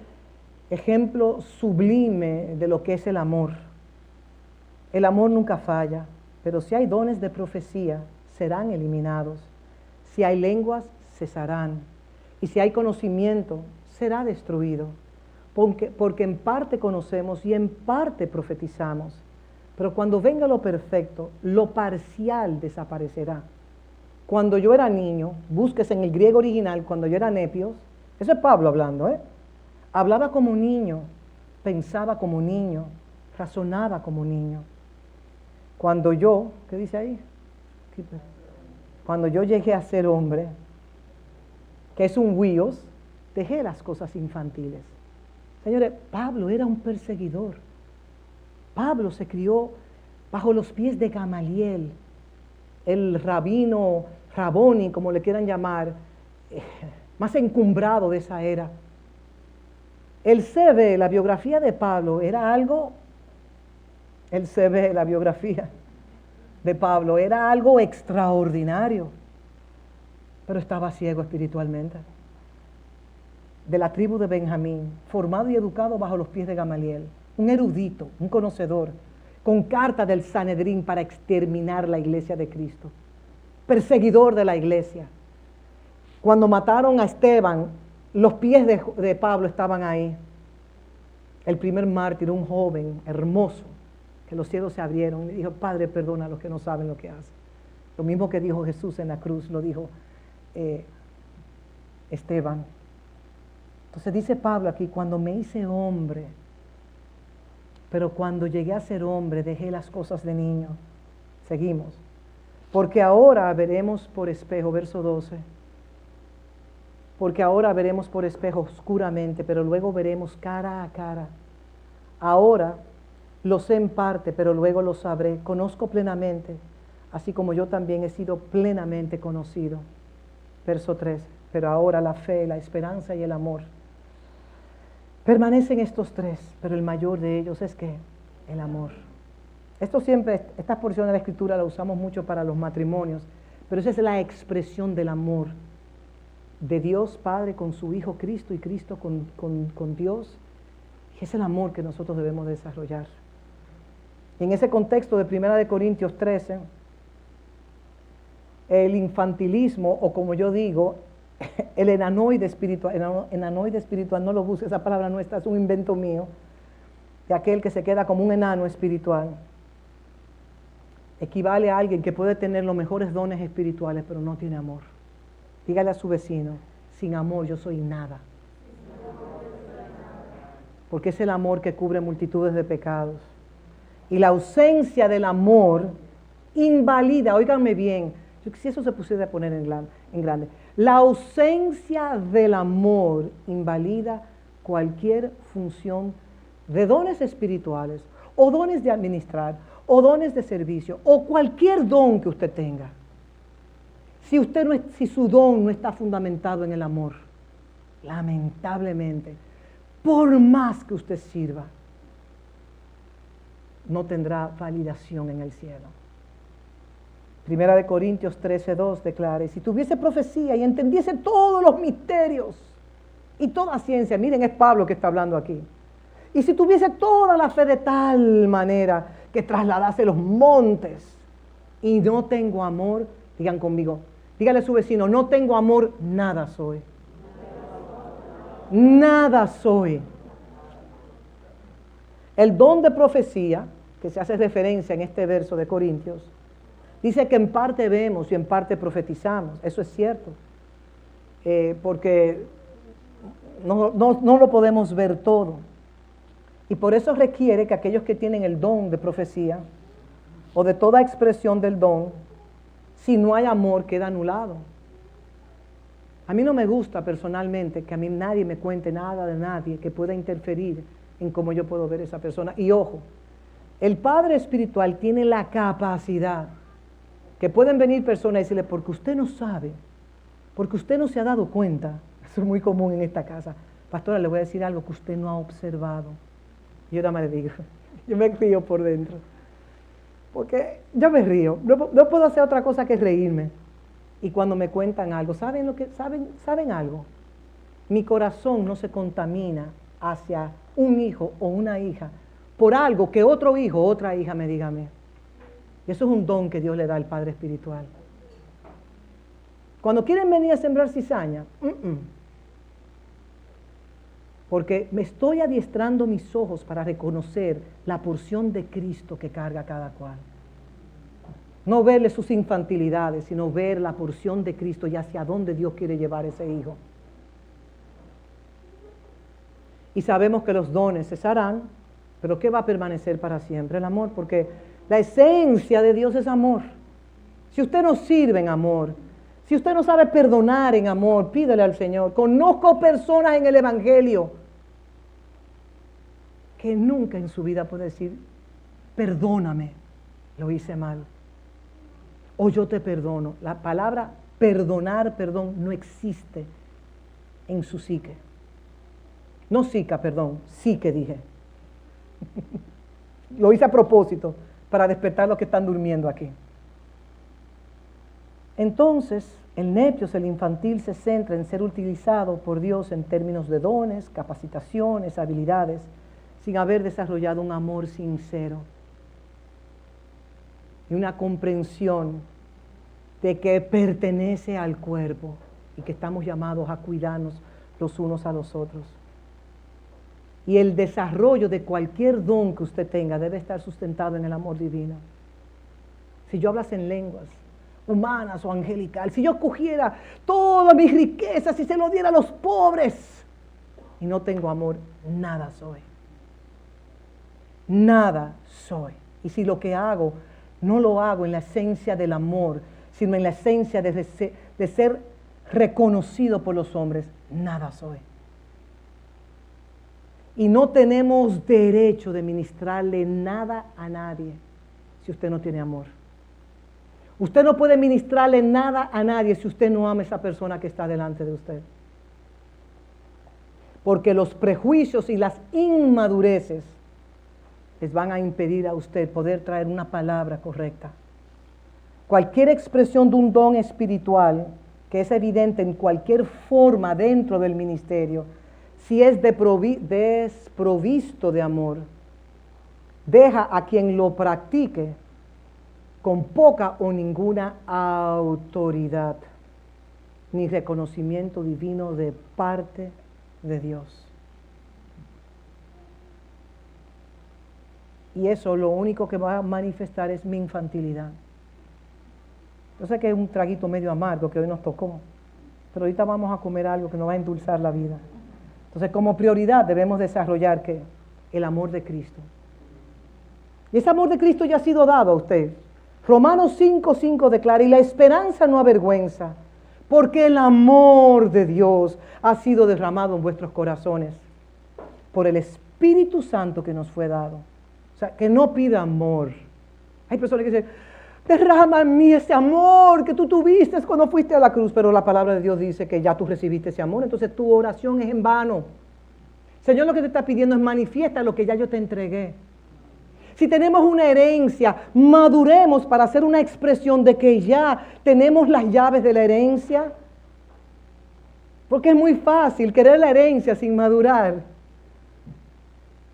ejemplo sublime de lo que es el amor. El amor nunca falla, pero si hay dones de profecía, serán eliminados. Si hay lenguas, cesarán. Y si hay conocimiento, será destruido. Porque en parte conocemos y en parte profetizamos. Pero cuando venga lo perfecto, lo parcial desaparecerá. Cuando yo era niño, busques en el griego original, cuando yo era nepios, eso es Pablo hablando, hablaba como niño, pensaba como niño, razonaba como niño. Cuando yo, ¿qué dice ahí? Cuando yo llegué a ser hombre, que es un huíos, dejé las cosas infantiles. Señores, Pablo era un perseguidor. Pablo se crió bajo los pies de Gamaliel, el rabino, Raboni, como le quieran llamar, más encumbrado de esa era. El CV, la biografía de Pablo, era algo, el CV, la biografía de Pablo, era algo extraordinario, pero estaba ciego espiritualmente. De la tribu de Benjamín, formado y educado bajo los pies de Gamaliel, un erudito, un conocedor, con carta del Sanedrín para exterminar la iglesia de Cristo, perseguidor de la iglesia. Cuando mataron a Esteban, los pies de Pablo estaban ahí. El primer mártir, un joven hermoso, que los cielos se abrieron, y dijo, Padre, perdona a los que no saben lo que hacen. Lo mismo que dijo Jesús en la cruz, lo dijo Esteban. Entonces dice Pablo aquí, cuando me hice hombre, pero cuando llegué a ser hombre, dejé las cosas de niño. Seguimos. Porque ahora veremos por espejo, verso 12. Porque ahora veremos por espejo oscuramente, pero luego veremos cara a cara. Ahora lo sé en parte, pero luego lo sabré. Conozco plenamente, así como yo también he sido plenamente conocido. Verso 13. Pero ahora la fe, la esperanza y el amor. Permanecen estos tres, pero el mayor de ellos es que el amor. Esta porción de la Escritura la usamos mucho para los matrimonios, pero esa es la expresión del amor. de Dios Padre con su Hijo Cristo y Cristo con Dios. Y es el amor que nosotros debemos desarrollar. Y en ese contexto de 1 Corintios 13, el infantilismo, o como yo digo, el enanoide espiritual, no lo busques, esa palabra no está, es un invento mío, de aquel que se queda como un enano espiritual, equivale a alguien que puede tener los mejores dones espirituales, pero no tiene amor. Dígale a su vecino, sin amor yo soy nada. Porque es el amor que cubre multitudes de pecados. Y la ausencia del amor invalida, óiganme bien, si eso se pusiera a poner en grande, la ausencia del amor invalida cualquier función de dones espirituales, o dones de administrar, o dones de servicio, o cualquier don que usted tenga. Si su don no está fundamentado en el amor, lamentablemente, por más que usted sirva, no tendrá validación en el cielo. 1 Corintios 13:2 declara, y si tuviese profecía y entendiese todos los misterios y toda ciencia, miren, es Pablo que está hablando aquí, y si tuviese toda la fe de tal manera que trasladase los montes y no tengo amor, digan conmigo, dígale a su vecino, no tengo amor, nada soy. Nada soy. El don de profecía, que se hace referencia en este verso de Corintios, dice que en parte vemos y en parte profetizamos. Eso es cierto, porque no lo podemos ver todo. Y por eso requiere que aquellos que tienen el don de profecía o de toda expresión del don, si no hay amor, queda anulado. A mí no me gusta personalmente que a mí nadie me cuente nada de nadie que pueda interferir en cómo yo puedo ver a esa persona. Y ojo, el Padre espiritual tiene la capacidad que pueden venir personas y decirle, porque usted no sabe, porque usted no se ha dado cuenta. Eso es muy común en esta casa. Pastora, le voy a decir algo que usted no ha observado. Y yo nada más le digo, yo me río por dentro. Porque yo me río, no puedo hacer otra cosa que reírme. Y cuando me cuentan algo, ¿saben algo? Mi corazón no se contamina hacia un hijo o una hija por algo que otro hijo o otra hija me diga a mí. Y eso es un don que Dios le da al Padre espiritual. Cuando quieren venir a sembrar cizaña, porque me estoy adiestrando mis ojos para reconocer la porción de Cristo que carga cada cual. No verle sus infantilidades, sino ver la porción de Cristo y hacia dónde Dios quiere llevar ese hijo. Y sabemos que los dones cesarán, pero ¿qué va a permanecer para siempre? El amor, porque la esencia de Dios es amor. Si usted no sirve en amor, si usted no sabe perdonar en amor, pídele al Señor. Conozco personas en el Evangelio que nunca en su vida puede decir, perdóname, lo hice mal. O yo te perdono. La palabra perdonar, perdón, no existe en su psique. No psica, perdón, psique dije. Lo hice a propósito para despertar los que están durmiendo aquí. Entonces, el nepios, el infantil, se centra en ser utilizado por Dios en términos de dones, capacitaciones, habilidades, sin haber desarrollado un amor sincero y una comprensión de que pertenece al cuerpo y que estamos llamados a cuidarnos los unos a los otros. Y el desarrollo de cualquier don que usted tenga debe estar sustentado en el amor divino. Si yo hablase en lenguas humanas o angelical, si yo cogiera todas mis riquezas y se lo diera a los pobres y no tengo amor, nada soy. Nada soy. Y si lo que hago no lo hago en la esencia del amor, sino en la esencia de ser reconocido por los hombres, nada soy. Y no tenemos derecho de ministrarle nada a nadie si usted no tiene amor. Usted no puede ministrarle nada a nadie si usted no ama a esa persona que está delante de usted. Porque los prejuicios y las inmadureces les van a impedir a usted poder traer una palabra correcta. Cualquier expresión de un don espiritual que es evidente en cualquier forma dentro del ministerio, si es desprovisto de amor, deja a quien lo practique con poca o ninguna autoridad ni reconocimiento divino de parte de Dios. Y eso lo único que va a manifestar es mi infantilidad. Yo sé que es un traguito medio amargo que hoy nos tocó, pero ahorita vamos a comer algo que nos va a endulzar la vida. Entonces, como prioridad debemos desarrollar ¿qué? El amor de Cristo. Y ese amor de Cristo ya ha sido dado a usted. Romanos 5:5 declara, y la esperanza no avergüenza, porque el amor de Dios ha sido derramado en vuestros corazones por el Espíritu Santo que nos fue dado. O sea, que no pida amor. Hay personas que dicen, derrama en mí ese amor que tú tuviste cuando fuiste a la cruz, pero la palabra de Dios dice que ya tú recibiste ese amor, entonces tu oración es en vano. Señor, lo que te está pidiendo es manifiesta lo que ya yo te entregué. Si tenemos una herencia, maduremos para hacer una expresión de que ya tenemos las llaves de la herencia. Porque es muy fácil querer la herencia sin madurar.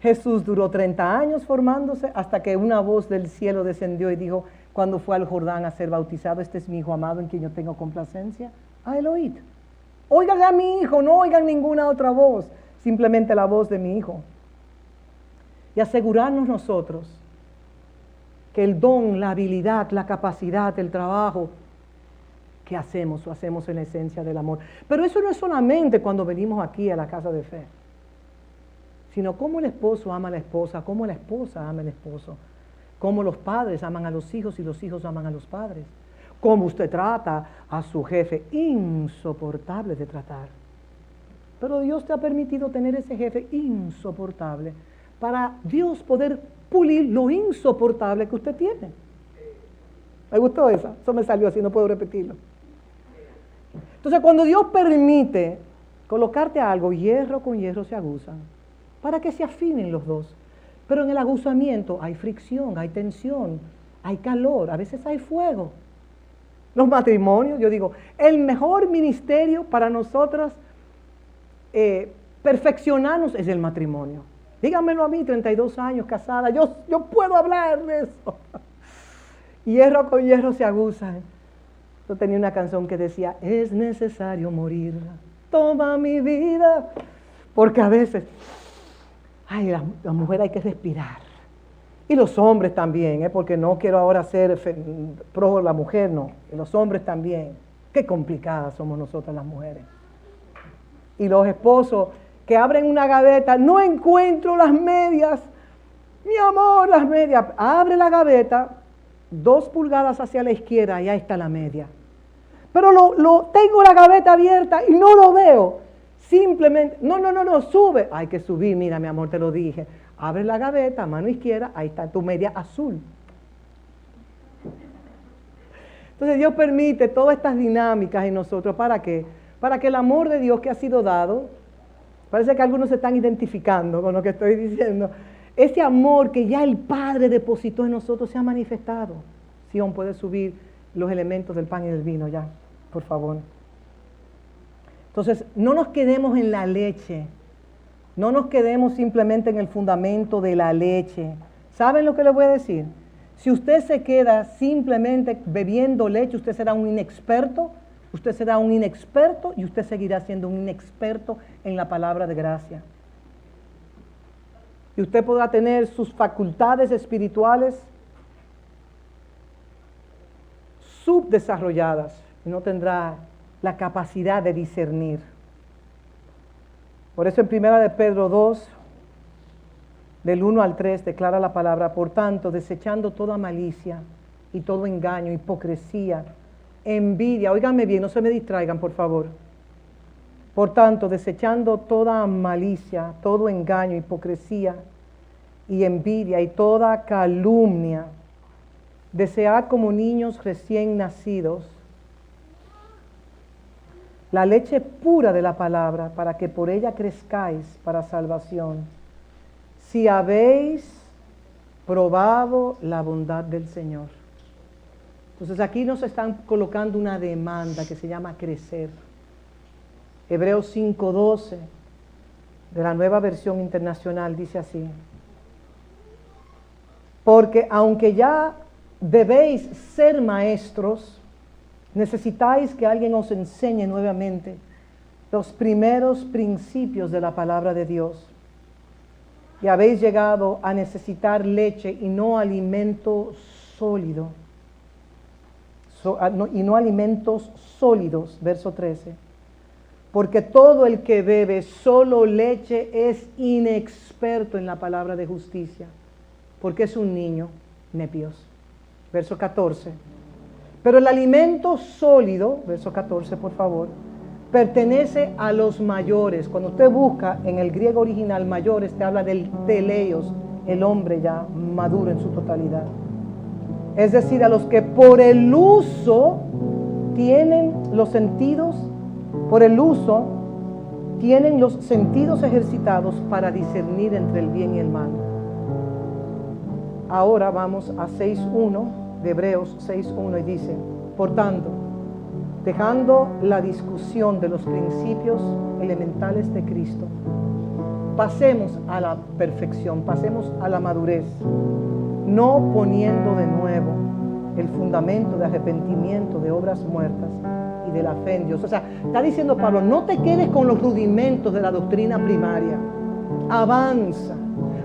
Jesús duró 30 años formándose hasta que una voz del cielo descendió y dijo, cuando fue al Jordán a ser bautizado, este es mi hijo amado en quien yo tengo complacencia. A él oíd. Oigan a mi hijo, no oigan ninguna otra voz, simplemente la voz de mi hijo. Y asegurarnos nosotros que el don, la habilidad, la capacidad, el trabajo que hacemos, lo hacemos en la esencia del amor. Pero eso no es solamente cuando venimos aquí a la casa de fe, sino cómo el esposo ama a la esposa, cómo la esposa ama al esposo, cómo los padres aman a los hijos y los hijos aman a los padres, cómo usted trata a su jefe, insoportable de tratar. Pero Dios te ha permitido tener ese jefe insoportable para Dios poder pulir lo insoportable que usted tiene. ¿Me gustó esa? Eso me salió así, no puedo repetirlo. Entonces, cuando Dios permite colocarte algo, hierro con hierro se aguzan, para que se afinen los dos. Pero en el aguzamiento hay fricción, hay tensión, hay calor, a veces hay fuego. Los matrimonios, yo digo, el mejor ministerio para nosotros perfeccionarnos es el matrimonio. Díganmelo a mí, 32 años casada, yo puedo hablar de eso. Hierro con hierro se aguzan. Yo tenía una canción que decía, es necesario morir, toma mi vida, porque a veces, ay, la mujer hay que respirar. Y los hombres también, porque no quiero ahora ser pro la mujer, no. Y los hombres también. Qué complicadas somos nosotras las mujeres. Y los esposos que abren una gaveta, no encuentro las medias. Mi amor, las medias. Abre la gaveta, 2 pulgadas hacia la izquierda, y ahí está la media. Pero tengo la gaveta abierta y no lo veo. Simplemente, no, sube. Hay que subir, mira mi amor, te lo dije. Abre la gaveta, mano izquierda, ahí está tu media azul. Entonces Dios permite todas estas dinámicas en nosotros. ¿Para qué? Para que el amor de Dios que ha sido dado, parece que algunos se están identificando con lo que estoy diciendo, ese amor que ya el Padre depositó en nosotros se ha manifestado. Sion puede subir los elementos del pan y del vino ya, por favor. Entonces, no nos quedemos en la leche. No nos quedemos simplemente en el fundamento de la leche. ¿Saben lo que les voy a decir? Si usted se queda simplemente bebiendo leche, usted será un inexperto, y usted seguirá siendo un inexperto en la palabra de gracia. Y usted podrá tener sus facultades espirituales subdesarrolladas y no tendrá la capacidad de discernir. Por eso en 1 de Pedro 2, del 1 al 3, declara la palabra, por tanto, desechando toda malicia y todo engaño, hipocresía, envidia, óiganme bien, no se me distraigan, por favor. Por tanto, desechando toda malicia, todo engaño, hipocresía y envidia y toda calumnia, desead como niños recién nacidos la leche pura de la palabra, para que por ella crezcáis para salvación, si habéis probado la bondad del Señor. Entonces aquí nos están colocando una demanda que se llama crecer. Hebreos 5:12 de la Nueva Versión Internacional dice así: porque aunque ya debéis ser maestros, necesitáis que alguien os enseñe nuevamente los primeros principios de la palabra de Dios. Y habéis llegado a necesitar leche y no alimento sólido. Y no alimentos sólidos, verso 13. Porque todo el que bebe solo leche es inexperto en la palabra de justicia, porque es un niño, nepios. Verso 14. Pero el alimento sólido, verso 14 por favor, pertenece a los mayores. Cuando usted busca en el griego original mayores, te habla del teleios, el hombre ya maduro en su totalidad. Es decir, a los que por el uso tienen los sentidos, tienen los sentidos ejercitados para discernir entre el bien y el mal. Ahora vamos a 6.1 de Hebreos 6.1 y dice: por tanto, dejando la discusión de los principios elementales de Cristo, pasemos a la perfección, pasemos a la madurez, no poniendo de nuevo el fundamento de arrepentimiento de obras muertas y de la fe en Dios. O sea, está diciendo Pablo, no te quedes con los rudimentos de la doctrina primaria, avanza,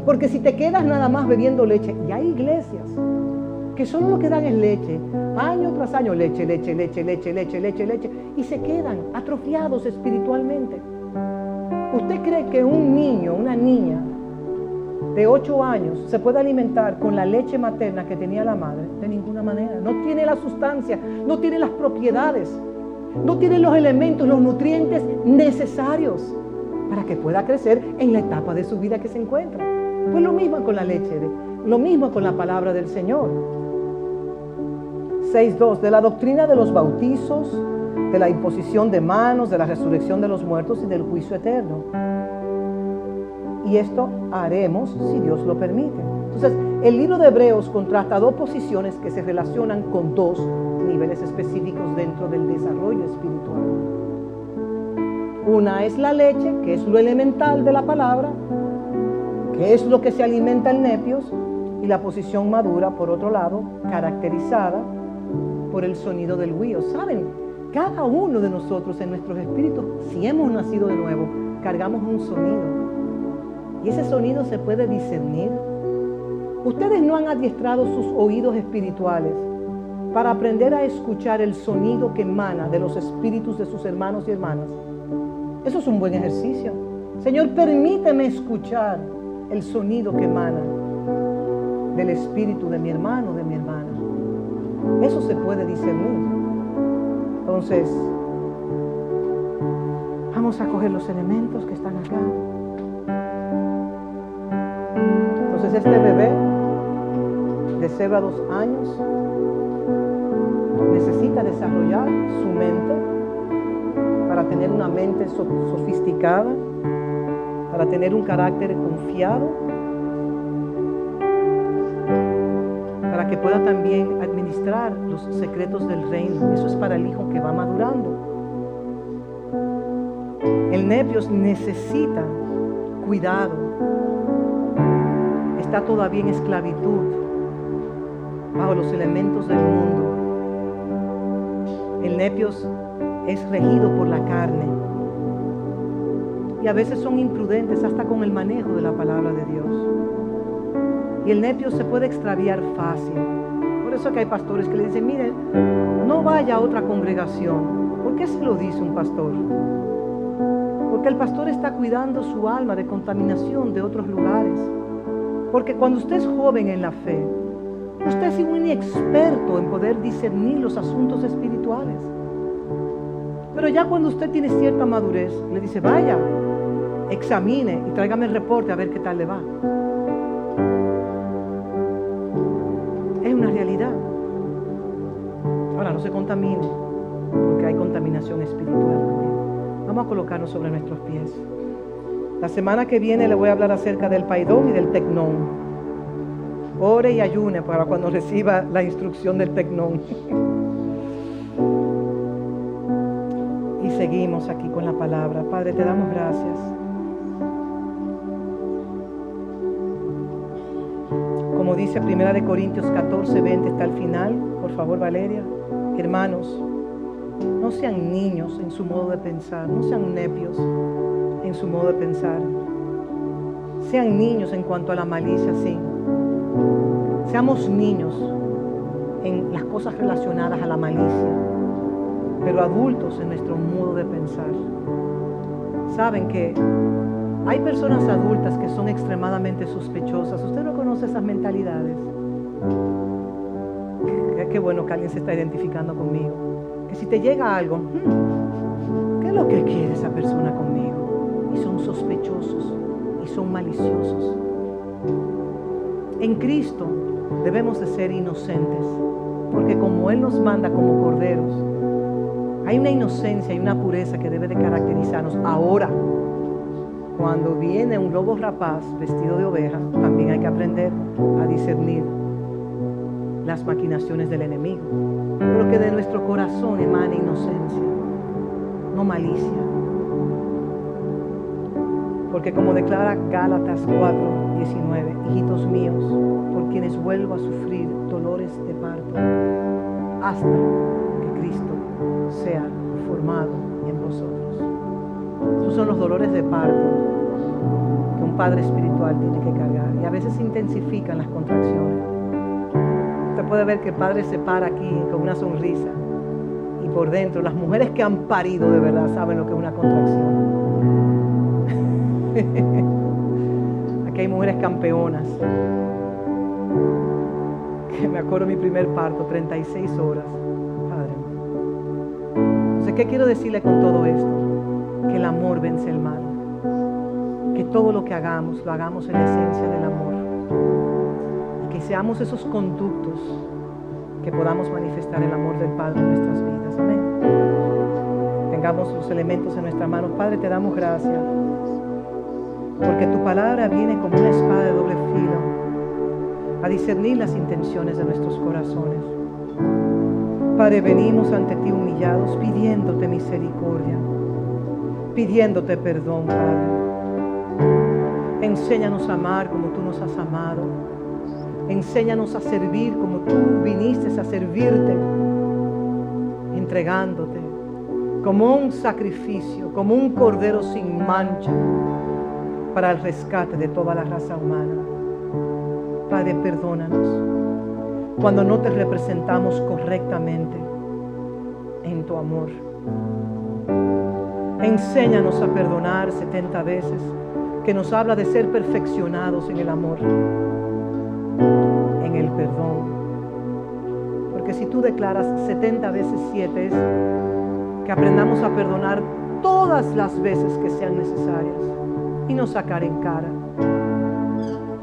porque si te quedas nada más bebiendo leche, y hay iglesias que solo lo que dan es leche, año tras año, leche, y se quedan atrofiados espiritualmente. ¿Usted cree que un niño, una niña de 8 años se puede alimentar con la leche materna que tenía la madre? De ninguna manera. No tiene la sustancia, no tiene las propiedades, no tiene los elementos, los nutrientes necesarios para que pueda crecer en la etapa de su vida que se encuentra. Pues lo mismo con la leche, lo mismo con la palabra del Señor. 6.2, de la doctrina de los bautizos, de la imposición de manos, de la resurrección de los muertos y del juicio eterno. Y esto haremos si Dios lo permite. Entonces, el libro de Hebreos contrasta dos posiciones que se relacionan con dos niveles específicos dentro del desarrollo espiritual. Una es la leche, que es lo elemental de la palabra, que es lo que se alimenta el nepios, y la posición madura, por otro lado, caracterizada por el sonido del huío. ¿Saben? Cada uno de nosotros en nuestros espíritus, si hemos nacido de nuevo, cargamos un sonido. Y ese sonido se puede discernir. Ustedes no han adiestrado sus oídos espirituales para aprender a escuchar el sonido que emana de los espíritus de sus hermanos y hermanas. Eso es un buen ejercicio. Señor, permíteme escuchar el sonido que emana del espíritu de mi hermano, de mi hermana. Eso se puede discernir. Entonces, vamos a coger los elementos que están acá. Entonces, este bebé de 0 a 2 años necesita desarrollar su mente para tener una mente sofisticada, para tener un carácter confiado, para que pueda también administrar los secretos del reino. Eso es para el hijo que va madurando. El nepios necesita cuidado. Está todavía en esclavitud bajo los elementos del mundo. El nepios es regido por la carne y a veces son imprudentes hasta con el manejo de la palabra de Dios. Y el nepios se puede extraviar fácil. Por eso que hay pastores que le dicen, mire, no vaya a otra congregación. ¿Por qué se lo dice un pastor? Porque el pastor está cuidando su alma de contaminación de otros lugares. Porque cuando usted es joven en la fe, usted es un inexperto en poder discernir los asuntos espirituales. Pero ya cuando usted tiene cierta madurez, le dice, vaya, examine y tráigame el reporte a ver qué tal le va. Es una realidad. Ahora, no se contamine, porque hay contaminación espiritual también. Vamos a colocarnos sobre nuestros pies. La semana que viene le voy a hablar acerca del paidón y del tecnón. Ore y ayune para cuando reciba la instrucción del tecnón. Y seguimos aquí con la palabra. Padre, te damos gracias. Como dice 1 Corintios 14:20, está al final. Por favor, Valeria. Hermanos, no sean niños en su modo de pensar, no sean nepios en su modo de pensar. Sean niños en cuanto a la malicia, sí. Seamos niños en las cosas relacionadas a la malicia, pero adultos en nuestro modo de pensar. Saben que hay personas adultas que son extremadamente sospechosas. ¿Usted no conoce esas mentalidades? Qué bueno que alguien se está identificando conmigo. Que si te llega algo, ¿qué es lo que quiere esa persona conmigo? Y son sospechosos y son maliciosos. En Cristo debemos de ser inocentes, porque como Él nos manda como corderos, hay una inocencia y una pureza que debe de caracterizarnos. Ahora, cuando viene un lobo rapaz vestido de oveja, también hay que aprender a discernir las maquinaciones del enemigo. Pero que de nuestro corazón emane inocencia, no malicia. Porque como declara Gálatas 4:19, hijitos míos, por quienes vuelvo a sufrir dolores de parto, hasta que Cristo sea formado en vosotros. Esos son los dolores de parto que un padre espiritual tiene que cargar. Y a veces se intensifican las contracciones. Usted puede ver que el padre se para aquí con una sonrisa. Y por dentro, las mujeres que han parido de verdad saben lo que es una contracción. Aquí hay mujeres campeonas. Que me acuerdo de mi primer parto, 36 horas. Padre. Entonces, ¿qué quiero decirle con todo esto? Que el amor vence el mal. Que todo lo que hagamos, lo hagamos en la esencia del amor. Y que seamos esos conductos que podamos manifestar el amor del Padre en nuestras vidas. Amén. Tengamos los elementos en nuestras manos. Padre, te damos gracias. Porque tu palabra viene como una espada de doble filo a discernir las intenciones de nuestros corazones. Padre, venimos ante ti humillados, pidiéndote misericordia, pidiéndote perdón, Padre. Enséñanos a amar como tú nos has amado. Enséñanos a servir como tú viniste a servirte, entregándote como un sacrificio, como un cordero sin mancha, para el rescate de toda la raza humana. Padre, perdónanos cuando no te representamos correctamente en tu amor. Enséñanos a perdonar 70 veces, que nos habla de ser perfeccionados en el amor, en el perdón. Porque si tú declaras 70 veces 7, es que aprendamos a perdonar todas las veces que sean necesarias y no sacar en cara.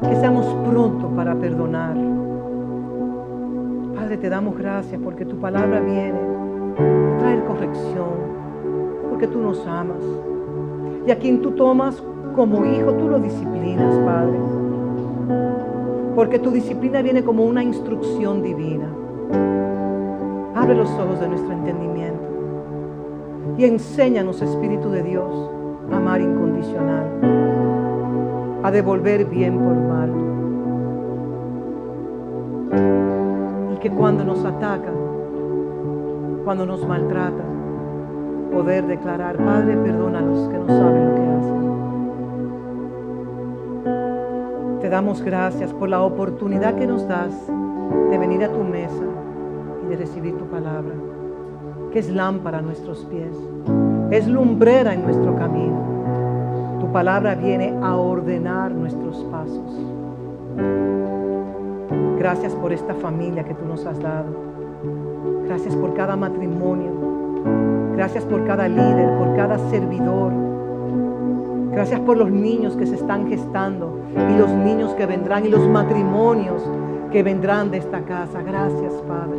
Que seamos prontos para perdonar. Padre, te damos gracias porque tu palabra viene a traer corrección, porque tú nos amas. Y a quien tú tomas como hijo, tú lo disciplinas, Padre. Porque tu disciplina viene como una instrucción divina. Abre los ojos de nuestro entendimiento y enséñanos, Espíritu de Dios, a amar incondicional, a devolver bien por mal. Y que cuando nos atacan, cuando nos maltratan, poder declarar: Padre, perdónalos, que no saben lo que hacen. Te damos gracias por la oportunidad que nos das de venir a tu mesa y de recibir tu palabra, que es lámpara a nuestros pies, es lumbrera en nuestro camino. Tu palabra viene a ordenar nuestros pasos. Gracias por esta familia que tú nos has dado. Gracias por cada matrimonio. Gracias por cada líder, por cada servidor. Gracias por los niños que se están gestando y los niños que vendrán y los matrimonios que vendrán de esta casa. Gracias, Padre.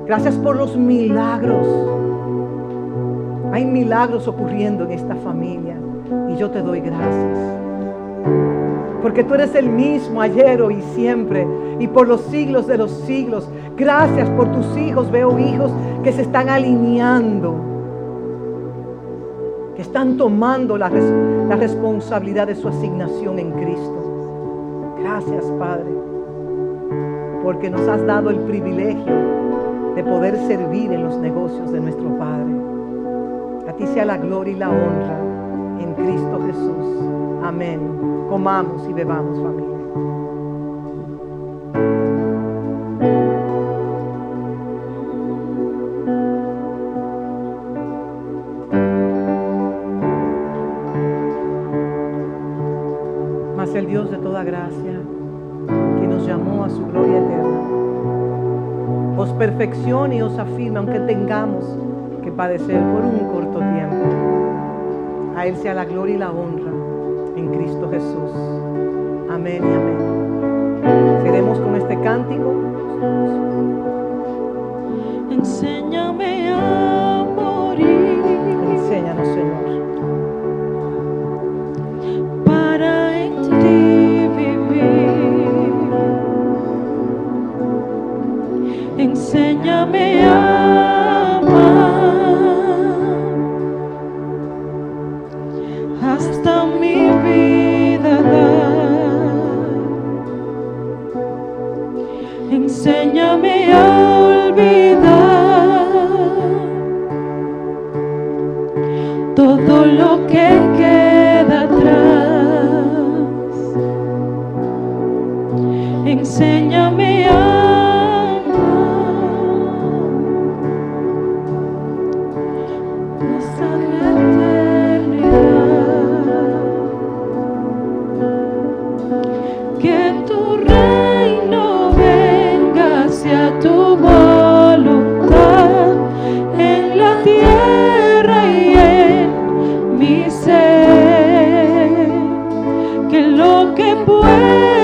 Gracias por los milagros. Hay milagros ocurriendo en esta familia y yo te doy gracias. Porque tú eres el mismo ayer, hoy y siempre, y por los siglos de los siglos. Gracias por tus hijos. Veo hijos que se están alineando, que están tomando la responsabilidad de su asignación en Cristo. Gracias, Padre, porque nos has dado el privilegio de poder servir en los negocios de nuestro Padre. A ti sea la gloria y la honra en Cristo Jesús. Amén. Comamos y bebamos, familia. Mas el Dios de toda gracia, que nos llamó a su gloria eterna, os perfeccione y os afirme, aunque tengamos que padecer por un corto tiempo. A Él sea la gloria y la honra en Cristo Jesús. Amén y amén. Seremos con este cántico. Enséñame a morir. Enséñanos, Señor. Para en ti vivir. Enséñame a amar hasta mi vida dar. Enséñame a olvidar todo lo que queda atrás. Enséñame a amar hasta la eternidad. Que tu reino venga, sea tu voluntad en la tierra y en mi ser. Que lo que pueda